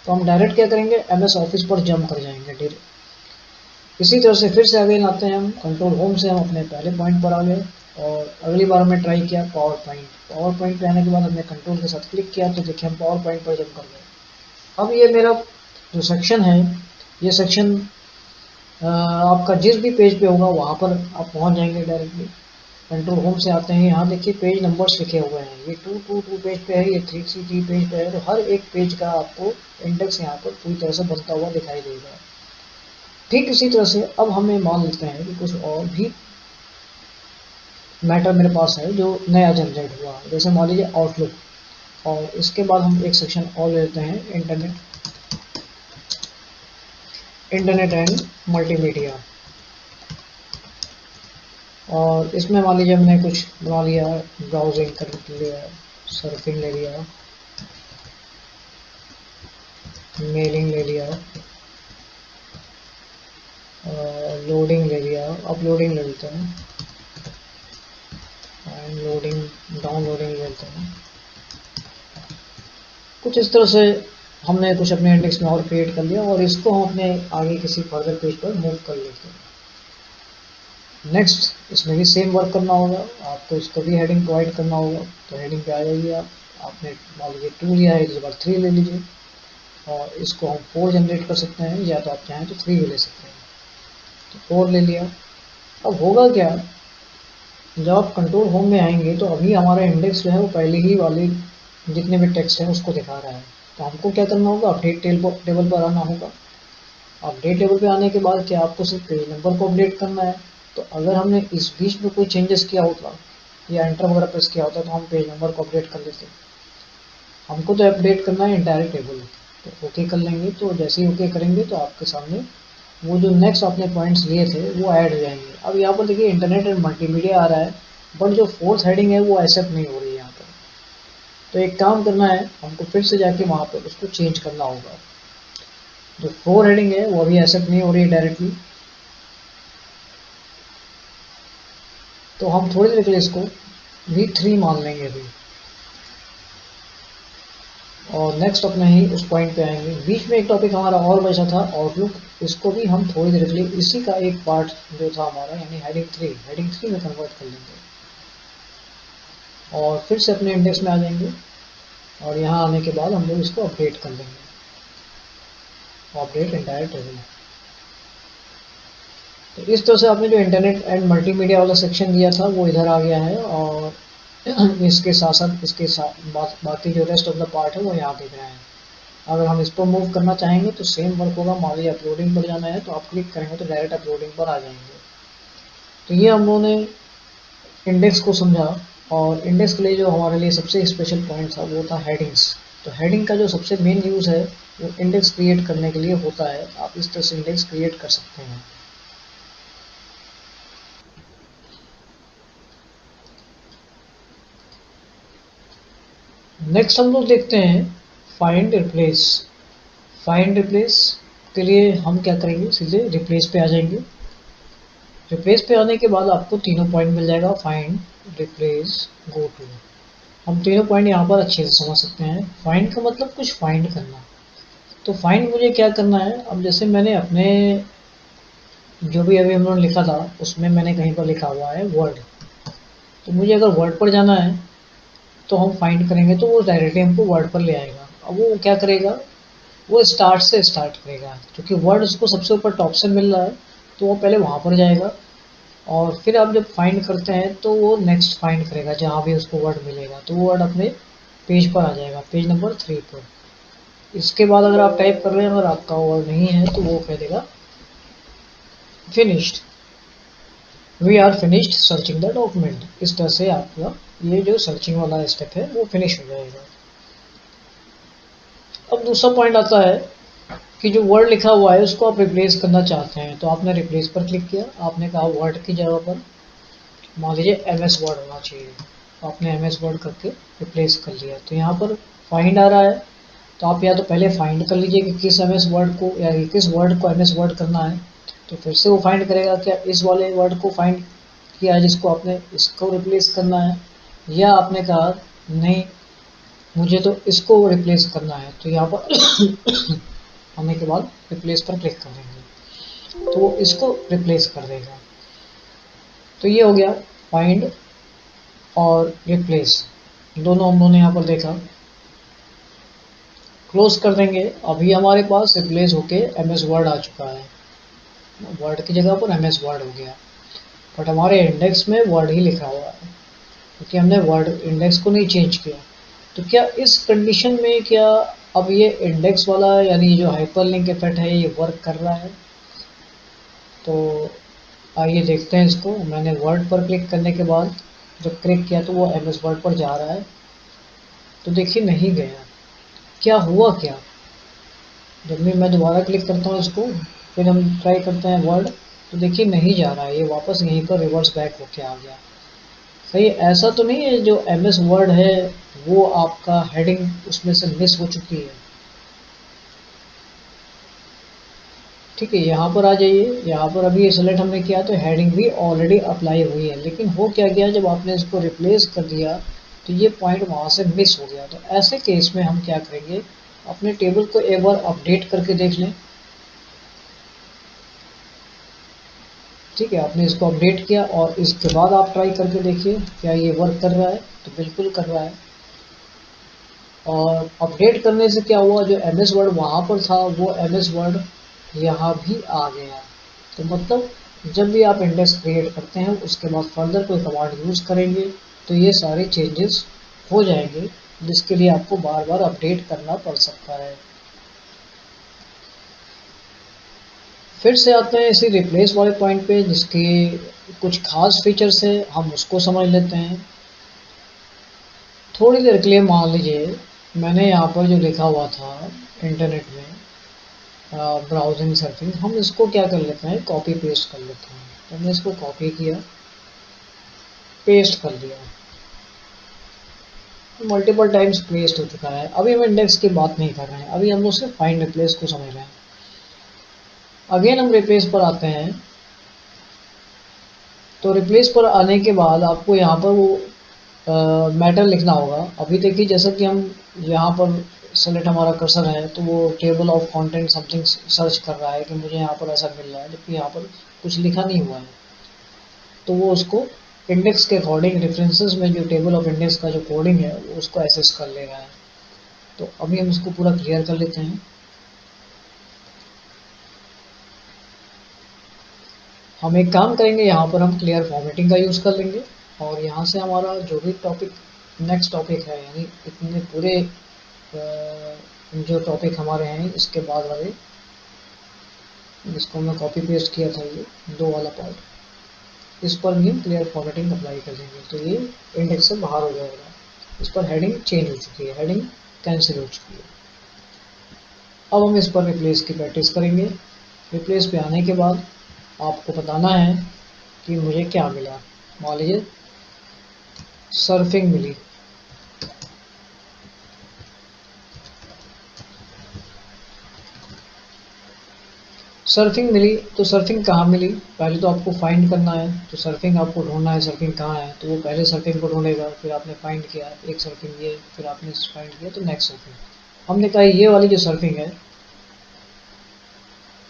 तो हम डायरेक्ट क्या करेंगे, MS ऑफिस पर जंप कर जाएंगे डायरेक्ट। इसी तरह से फिर से आगे आते हैं हम, कंट्रोल होम से हम अपने पहले पॉइंट पर आ गए। और अगली बार हमने ट्राई किया पावर पॉइंट। पावर पॉइंट पे आने के बाद हमने कंट्रोल के साथ क्लिक किया, तो देखिए हम पावर पॉइंट पर जंप कर गए। अब ये मेरा जो सेक्शन है, ये सेक्शन आपका जिस भी पेज पे होगा वहाँ पर आप पहुँच जाएंगे डायरेक्टली। कंट्रोल होम से आते हैं, यहाँ देखिए पेज नंबर्स लिखे हुए हैं, ये 222 पेज पे है, ये 333 पेज पे है। तो हर एक पेज का आपको इंडेक्स यहाँ पर पूरी तरह से बनता हुआ दिखाई देगा। ठीक इसी तरह से अब हमें मान लेते हैं कि कुछ और भी मैटर मेरे पास है जो नया जनरेट हुआ। जैसे मान लीजिए आउटलुक, और इसके बाद हम एक सेक्शन और लेते हैं इंटरनेट एंड मल्टीमीडिया। और इसमें मान लीजिए हमने कुछ बना लिया, ब्राउजिंग कर लिया, सर्फिंग ले लिया, मेलिंग ले लिया, लोडिंग ले लिया, अपलोडिंग ले लेते हैं, एंड लोडिंग डाउनलोडिंग ले लेते हैं। कुछ इस तरह से हमने कुछ अपने इंडेक्स में और क्रिएट कर लिया, और इसको हम अपने आगे किसी फर्दर पेज पर मूव कर लेते हैं। नेक्स्ट इसमें भी सेम वर्क करना होगा, आपको इसको भी हेडिंग प्रोवाइड करना होगा। तो हेडिंग पे आ जाइए आप, आपने मान लीजिए 2 लिया है, इस बार 3 ले लीजिए, और इसको हम 4 जनरेट कर सकते हैं, या तो आप चाहें तो 3 भी ले सकते हैं। तो 4 ले लिया। अब होगा क्या, जब आप कंट्रोल होम में आएंगे तो अभी हमारा इंडेक्स जो है वो पहले ही वाली जितने भी टेक्स्ट हैं उसको दिखा रहा है। तो हमको क्या करना होगा, अपडेट टेबल पर आना होगा। अपडेट टेबल पे आने के बाद क्या आपको सिर्फ पेज नंबर को अपडेट करना है। तो अगर हमने इस बीच में कोई चेंजेस किया होता या एंटर वगैरह प्रेस किया होता तो हम पेज नंबर को अपडेट कर लेते। हमको तो अपडेट करना है इंटायर टेबल, तो ओके कर लेंगे। तो जैसे ही ओके करेंगे तो आपके सामने वो जो नेक्स्ट आपने पॉइंट्स लिए थे वो ऐड हो जाएंगे। अब यहाँ पर देखिए इंटरनेट एंड मल्टीमीडिया आ रहा है, बट जो 4th हेडिंग है वो एक्सेप्ट नहीं हो रही है यहाँ पर। तो एक काम करना है, हमको फिर से जाके वहाँ पर उसको चेंज करना होगा। जो 4 हेडिंग है वो अभी एक्सेप्ट नहीं हो रही है डायरेक्टली, तो हम थोड़ी देर के लिए इसको V3 मान लेंगे अभी। और नेक्स्ट अपने ही उस पॉइंट पे आएंगे। बीच में एक टॉपिक हमारा और बचा था आउटलुक, इसको भी हम थोड़ी देर के लिए इसी का एक पार्ट जो था हमारा, यानी हेडिंग 3 में कन्वर्ट कर लेंगे। और फिर से अपने इंडेक्स में आ जाएंगे, और यहाँ आने के बाद हम लोग इसको अपडेट कर लेंगे, अपडेट इंटायर टेबल। तो इस तरह से आपने जो इंटरनेट एंड मल्टीमीडिया वाला सेक्शन दिया था वो इधर आ गया है, और इसके साथ बाकी जो रेस्ट ऑफ द पार्ट है वो यहाँ दिख रहा है। अगर हम इस पर मूव करना चाहेंगे तो सेम वर्क होगा। मान लीजिए अपलोडिंग पर जाना है तो आप क्लिक करेंगे तो डायरेक्ट अपलोडिंग पर आ जाएंगे। तो ये हम लोगों ने इंडेक्स को समझा, और इंडेक्स के लिए जो हमारे लिए सबसे स्पेशल पॉइंट था वो था हेडिंग्स। तो हेडिंग का जो सबसे मेन यूज़ है वो इंडेक्स क्रिएट करने के लिए होता है। आप इस तरह से इंडेक्स क्रिएट कर सकते हैं। नेक्स्ट हम लोग देखते हैं फाइंड रिप्लेस। फाइंड रिप्लेस के लिए हम क्या करेंगे, सीधे रिप्लेस पे आ जाएंगे। रिप्लेस पे आने के बाद आपको तीनों पॉइंट मिल जाएगा, फाइंड, रिप्लेस, गो टू। हम तीनों पॉइंट यहाँ पर अच्छे से समझ सकते हैं। फाइंड का मतलब कुछ फाइंड करना। तो फाइंड मुझे क्या करना है, अब जैसे मैंने अपने जो भी अभी हम लोगों ने लिखा था उसमें मैंने कहीं पर लिखा हुआ है वर्ड। तो मुझे अगर वर्ड पर जाना है तो हम फाइंड करेंगे तो वो डायरेक्टली हमको वर्ड पर ले आएगा। अब वो क्या करेगा, वो स्टार्ट से स्टार्ट करेगा, क्योंकि वर्ड उसको सबसे ऊपर टॉप से मिल रहा है तो वो पहले वहाँ पर जाएगा। और फिर आप जब फाइंड करते हैं तो वो नेक्स्ट फाइंड करेगा जहाँ भी उसको वर्ड मिलेगा, तो वो वर्ड अपने पेज पर आ जाएगा, पेज नंबर 3 पर। इसके बाद अगर आप टाइप कर रहे हैं, अगर आपका वर्ड नहीं है तो वो कह देगा finished, we are finished searching the document. इस तरह से आपका ये जो सर्चिंग वाला स्टेप है वो फिनिश हो जाएगा। अब दूसरा पॉइंट आता है कि जो वर्ड लिखा हुआ है उसको आप रिप्लेस करना चाहते हैं, तो आपने रिप्लेस पर क्लिक किया, आपने कहा वर्ड की जगह पर मान लीजिए MS वर्ड होना चाहिए, तो आपने MS वर्ड करके रिप्लेस कर लिया। तो यहाँ पर फाइंड आ रहा है, तो आप या तो पहले फाइंड कर लीजिए कि किस MS वर्ड को या किस वर्ड को MS वर्ड करना है, तो फिर से वो फाइंड करेगा क्या इस वाले वर्ड को फाइंड किया है जिसको आपने इसको रिप्लेस करना है, या आपने कहा नहीं मुझे तो इसको रिप्लेस करना है, तो यहाँ पर आने के बाद रिप्लेस पर क्लिक कर देंगे तो वो इसको रिप्लेस कर देगा। तो ये हो गया फाइंड और रिप्लेस, दोनों हम लोगों ने यहाँ पर देखा। क्लोज कर देंगे। अभी हमारे पास रिप्लेस होके MS वर्ड आ चुका है, वर्ड की जगह पर MS वर्ड हो गया, बट हमारे इंडेक्स में वर्ड ही लिखा हुआ है क्योंकि हमने वर्ड इंडेक्स को नहीं चेंज किया। तो क्या इस कंडीशन में क्या अब ये इंडेक्स वाला यानी जो हाइपरलिंक इफेक्ट है ये वर्क कर रहा है? तो आइए देखते हैं इसको। मैंने वर्ड पर क्लिक करने के बाद जब क्लिक किया तो वो MS वर्ड पर जा रहा है, तो देखिए नहीं गया। क्या हुआ क्या? जब भी मैं दोबारा क्लिक करता हूँ इसको, फिर हम ट्राई करते हैं वर्ड, तो देखिए नहीं जा रहा है, ये वापस यहीं पर रिवर्स बैक होके आ गया। सही, ऐसा तो नहीं है जो MS वर्ड है वो आपका हेडिंग उसमें से मिस हो चुकी है? ठीक है, यहाँ पर आ जाइए। यहाँ पर अभी सेलेक्ट हमने किया तो हेडिंग भी ऑलरेडी अप्लाई हुई है, लेकिन हो क्या गया जब आपने इसको रिप्लेस कर दिया तो ये पॉइंट वहाँ से मिस हो गया। तो ऐसे केस में हम क्या करेंगे, अपने टेबल को एक बार अपडेट करके देख लें। ठीक है, आपने इसको अपडेट किया और इसके बाद आप ट्राई करके देखिए क्या ये वर्क कर रहा है, तो बिल्कुल कर रहा है। और अपडेट करने से क्या हुआ, जो MS वर्ड वहाँ पर था वो MS वर्ड यहाँ भी आ गया। तो मतलब जब भी आप इंडेक्स क्रिएट करते हैं उसके बाद फर्दर कोई कमांड यूज़ करेंगे तो ये सारे चेंजेस हो जाएंगे, जिसके लिए आपको बार बार अपडेट करना पड़ सकता है। फिर से आते हैं इसी रिप्लेस वाले पॉइंट पे, जिसके कुछ खास फीचर्स है, हम उसको समझ लेते हैं। थोड़ी देर के लिए मान लीजिए मैंने यहाँ पर जो लिखा हुआ था इंटरनेट में ब्राउजिंग सर्फिंग, हम इसको क्या कर लेते हैं, कॉपी पेस्ट कर लेते हैं। तो हमने इसको कॉपी किया, पेस्ट कर दिया, मल्टीपल टाइम्स पेस्ट हो चुका है। अभी हम इंडेक्स की बात नहीं कर रहे हैं, अभी हम लोग सिर्फ फाइंड रिप्लेस को समझ रहे हैं। अगेन हम रिप्लेस पर आते हैं, तो रिप्लेस पर आने के बाद आपको यहाँ पर वो मैटर लिखना होगा। अभी देखिए जैसा कि हम यहाँ पर सेलेक्ट हमारा कर्सर है तो वो table of content something search कर रहा है कि मुझे यहाँ पर ऐसा मिल रहा है, जबकि यहाँ पर कुछ लिखा नहीं हुआ है। तो वो उसको इंडेक्स के अकॉर्डिंग रेफरेंसेस में जो टेबल ऑफ इंडेक्स का जो कोडिंग है वो उसको एसेस कर ले रहा है। तो अभी हम इसको पूरा क्लियर कर लेते हैं। हम एक काम करेंगे, यहाँ पर हम क्लियर फॉर्मेटिंग का यूज़ कर लेंगे और यहाँ से हमारा जो भी टॉपिक नेक्स्ट टॉपिक है, यानी इतने पूरे जो टॉपिक हमारे हैं इसके बाद वाले, जिसको मैं कॉपी पेस्ट किया था ये 2 वाला पार्ट, इस पर भी हम क्लियर फॉर्मेटिंग अप्लाई कर देंगे। तो ये इंडेक्स से बाहर हो जाएगा। इस पर हेडिंग चेंज हो चुकी है, हेडिंग कैंसिल हो चुकी है। अब हम इस पर रिप्लेस की प्रैक्टिस करेंगे। रिप्लेस पे आने के बाद आपको बताना है कि मुझे क्या मिला। मान लीजिए सर्फिंग मिली, सर्फिंग मिली। तो सर्फिंग कहाँ मिली, पहले तो आपको फाइंड करना है। तो सर्फिंग आपको ढूंढना है, सर्फिंग कहाँ है, तो वो पहले सर्फिंग को ढूंढेगा, फिर आपने फाइंड किया एक सर्फिंग ये, फिर आपने फाइंड किया तो नेक्स्ट सर्फिंग। हमने कहा ये वाली जो सर्फिंग है,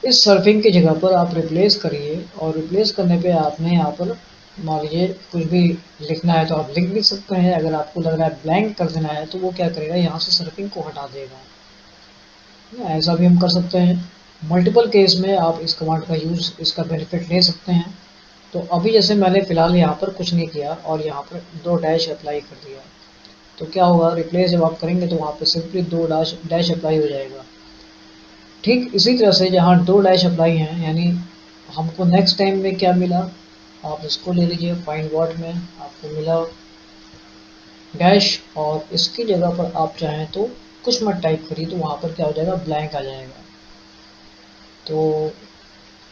इस सर्फिंग की जगह पर आप रिप्लेस करिए, और रिप्लेस करने पे आपने यहाँ पर मान लीजिए कुछ भी लिखना है तो आप लिख भी सकते हैं। अगर आपको लग रहा है ब्लैंक कर देना है तो वो क्या करेगा, यहाँ से सर्फिंग को हटा देगा। ऐसा भी हम कर सकते हैं। मल्टीपल केस में आप इस कमांड का यूज़, इसका बेनिफिट ले सकते हैं। तो अभी जैसे मैंने फ़िलहाल यहाँ पर कुछ नहीं किया और यहाँ पर 2 डैश अप्लाई कर दिया, तो क्या होगा, रिप्लेस जब आप करेंगे तो वहाँ पर सिंपली 2 डैश अप्लाई हो जाएगा। ठीक इसी तरह से जहाँ 2 डैश अप्लाई हैं, यानी हमको नेक्स्ट टाइम में क्या मिला, आप इसको ले लीजिए, फाइंड वर्ड में आपको मिला डैश, और इसकी जगह पर आप चाहें तो कुछ मत टाइप करिए, तो वहाँ पर क्या हो जाएगा, ब्लैंक आ जाएगा। तो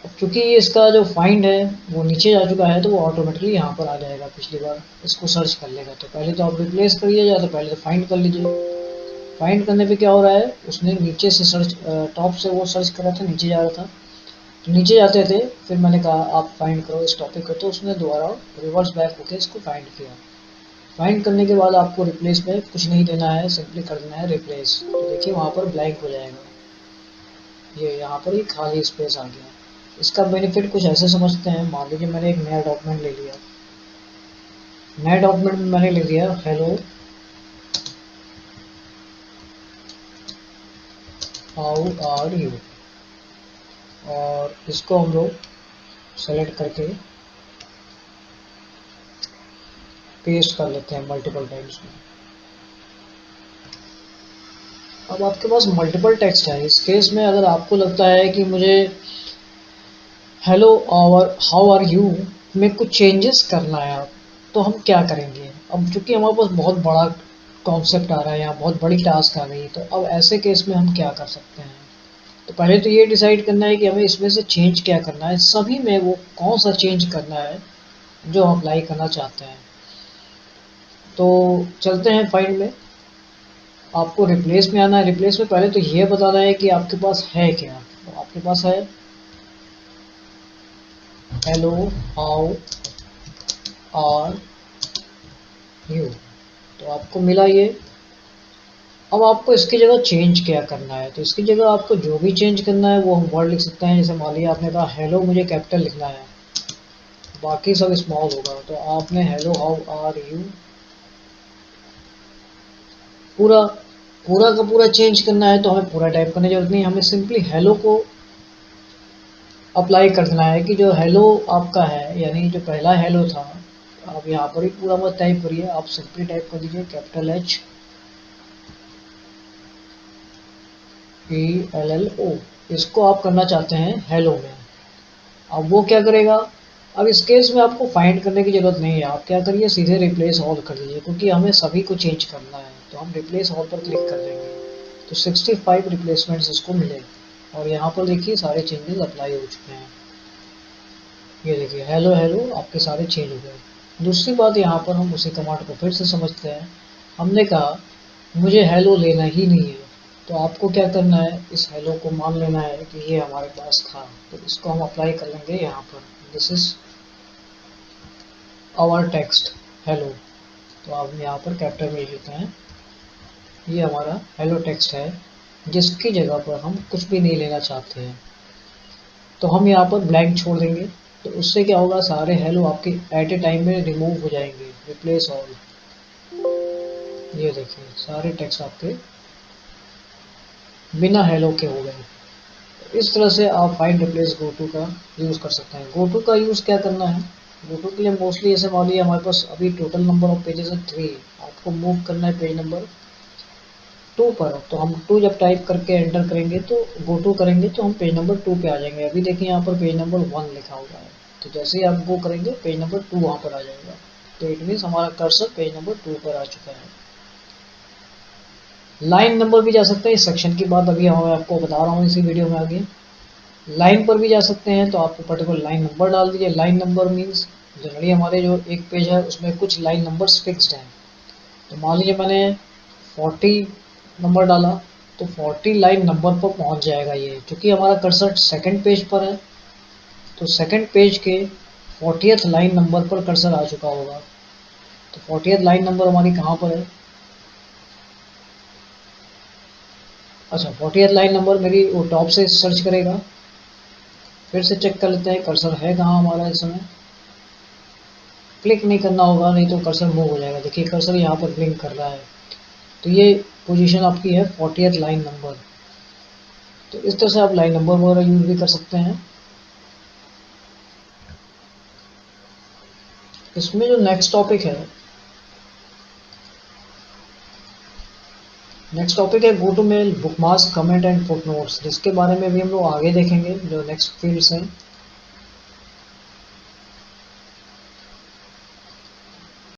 अब चूँकि इसका जो फाइंड है वो नीचे जा चुका है, तो वो ऑटोमेटिकली यहाँ पर आ जाएगा, पिछली बार इसको सर्च कर लेगा। तो पहले तो आप रिप्लेस करिए, या तो पहले तो फाइंड कर लीजिए। फाइंड करने पे क्या हो रहा है, उसने नीचे से सर्च, टॉप से वो सर्च कर रहा था, नीचे जा रहा था, तो नीचे जाते थे, फिर मैंने कहा आप फाइंड करो इस टॉपिक को, तो उसने दोबारा रिवर्स बैक होकर इसको फाइंड किया। फाइंड करने के बाद आपको रिप्लेस में कुछ नहीं देना है, सिंपली कर देना है रिप्लेस। तो देखिए वहाँ पर ब्लैंक हो जाएगा, ये यहाँ पर ही खाली स्पेस आ गया। इसका बेनिफिट कुछ ऐसे समझते हैं, मान लीजिए मैंने एक नया डॉक्यूमेंट ले लिया, नए डॉक्यूमेंट में मैंने लिख दिया हेलो हाउ आर यू, और इसको हम लोग सेलेक्ट करके पेस्ट कर लेते हैं मल्टीपल टाइम्स में। अब आपके पास मल्टीपल टेक्स्ट है, इस केस में अगर आपको लगता है कि मुझे हेलो और हाउ आर यू में कुछ चेंजेस करना है आप, तो हम क्या करेंगे। अब चूंकि हमारे पास बहुत बड़ा कॉन्सेप्ट आ रहा है, यहाँ बहुत बड़ी टास्क आ गई, तो अब ऐसे केस में हम क्या कर सकते हैं। तो पहले तो ये डिसाइड करना है कि हमें इसमें से चेंज क्या करना है, सभी में वो कौन सा चेंज करना है जो हम अप्लाई करना चाहते हैं। तो चलते हैं फाइल में, आपको रिप्लेस में आना है। रिप्लेस में पहले तो ये बताना है कि आपके पास है क्या। तो आपके पास है हेलो हाउ आर यू, तो आपको मिला ये। अब आपको इसकी जगह चेंज क्या करना है, तो इसकी जगह आपको जो भी चेंज करना है वो हम वर्ड लिख सकते हैं। जैसे मान लिया आपने कहा हेलो मुझे कैपिटल लिखना है, बाकी सब स्मॉल होगा, तो आपने हेलो हाउ आर यू पूरा पूरा का पूरा चेंज करना है, तो हमें पूरा टाइप करने की जरूरत नहीं, हमें सिंपली हेलो को अप्लाई कर देना है कि जो हेलो आपका है, यानी जो पहला हेलो था, आप यहाँ पर ही पूरा मत टाइप करिए, आप सिंपली टाइप कर दीजिए कैपिटल एच ELLO, इसको आप करना चाहते हैं हेलो में। अब वो क्या करेगा, अब इस केस में आपको फाइंड करने की जरूरत नहीं है, आप क्या करिए सीधे रिप्लेस ऑल कर दीजिए, क्योंकि हमें सभी को चेंज करना है। तो हम रिप्लेस ऑल पर क्लिक कर देंगे, तो 65 रिप्लेसमेंट्स इसको मिले, और यहाँ पर देखिए सारे चेंजेस अप्लाई हो चुके हैं। ये देखिए हेलो हेलो आपके सारे चेंज हो गए। दूसरी बात, यहाँ पर हम उसी कमांड को फिर से समझते हैं। हमने कहा मुझे हेलो लेना ही नहीं है, तो आपको क्या करना है, इस हेलो को मान लेना है कि ये हमारे पास था, तो इसको हम अप्लाई कर लेंगे यहाँ पर। This is our text hello, तो आप यहाँ पर कैपिटल में लिखते हैं, ये हमारा हेलो टेक्स्ट है, जिसकी जगह पर हम कुछ भी नहीं लेना चाहते हैं। तो हम यहाँ पर ब्लैंक छोड़ देंगे, तो उससे क्या होगा, सारे हेलो आपके एट ए टाइम में रिमूव हो जाएंगे, रिप्लेस ऑल। ये देखिए सारे टेक्स्ट आपके बिना हेलो के हो गए। इस तरह से आप फाइंड रिप्लेस गोटू का यूज़ कर सकते हैं। गोटू का यूज़ क्या करना है, गोटू के लिए मोस्टली ऐसे मान लिया हमारे पास अभी टोटल नंबर ऑफ पेजेस है 3, आपको मूव करना है पेज नंबर 2 पर। तो हम 2 जब टाइप करके एंटर करेंगे, तो गोटू करेंगे, तो हम पेज नंबर 2 पे आ जाएंगे। अभी देखिए यहाँ पर पेज नंबर 1 लिखा हुआ है, तो जैसे ही आप गो करेंगे पेज नंबर 2 वहाँ पर आ जाएगा। तो इट मीन्स हमारा कर्सर पेज नंबर 2 पर आ चुका है। लाइन नंबर भी जा सकते हैं, इस सेक्शन की बात अभी मैं आपको बता रहा हूँ इसी वीडियो में आगे। लाइन पर भी जा सकते हैं, तो आपको पर्टिकुलर लाइन नंबर डाल दीजिए। लाइन नंबर मीन्स जनरली हमारे जो एक पेज है उसमें कुछ लाइन नंबर्स फिक्स्ड हैं, तो मान लीजिए मैंने 40 नंबर डाला, तो 40 लाइन नंबर पर पहुंच जाएगा ये, क्योंकि हमारा कर्सर सेकंड पेज पर है, तो सेकंड पेज के 40th लाइन नंबर पर कर्सर आ चुका होगा। तो 40th लाइन नंबर हमारी कहाँ पर है, अच्छा 40th लाइन नंबर मेरी वो टॉप से सर्च करेगा। फिर से चेक कर लेते हैं कर्सर है कहाँ हमारा, इस समय क्लिक नहीं करना होगा, नहीं तो कर्सर मूव हो जाएगा। देखिए कर्सर यहाँ पर ब्लिंक कर रहा है, तो ये पोजीशन आपकी है 40th लाइन नंबर। तो इस तरह से आप लाइन नंबर वगैरह यूज भी कर सकते हैं। इसमें जो नेक्स्ट टॉपिक है, नेक्स्ट टॉपिक है go to mail bookmarks comment and footnotes, जिसके बारे में भी हम लोग आगे देखेंगे, जो नेक्स्ट फील्ड्स हैं।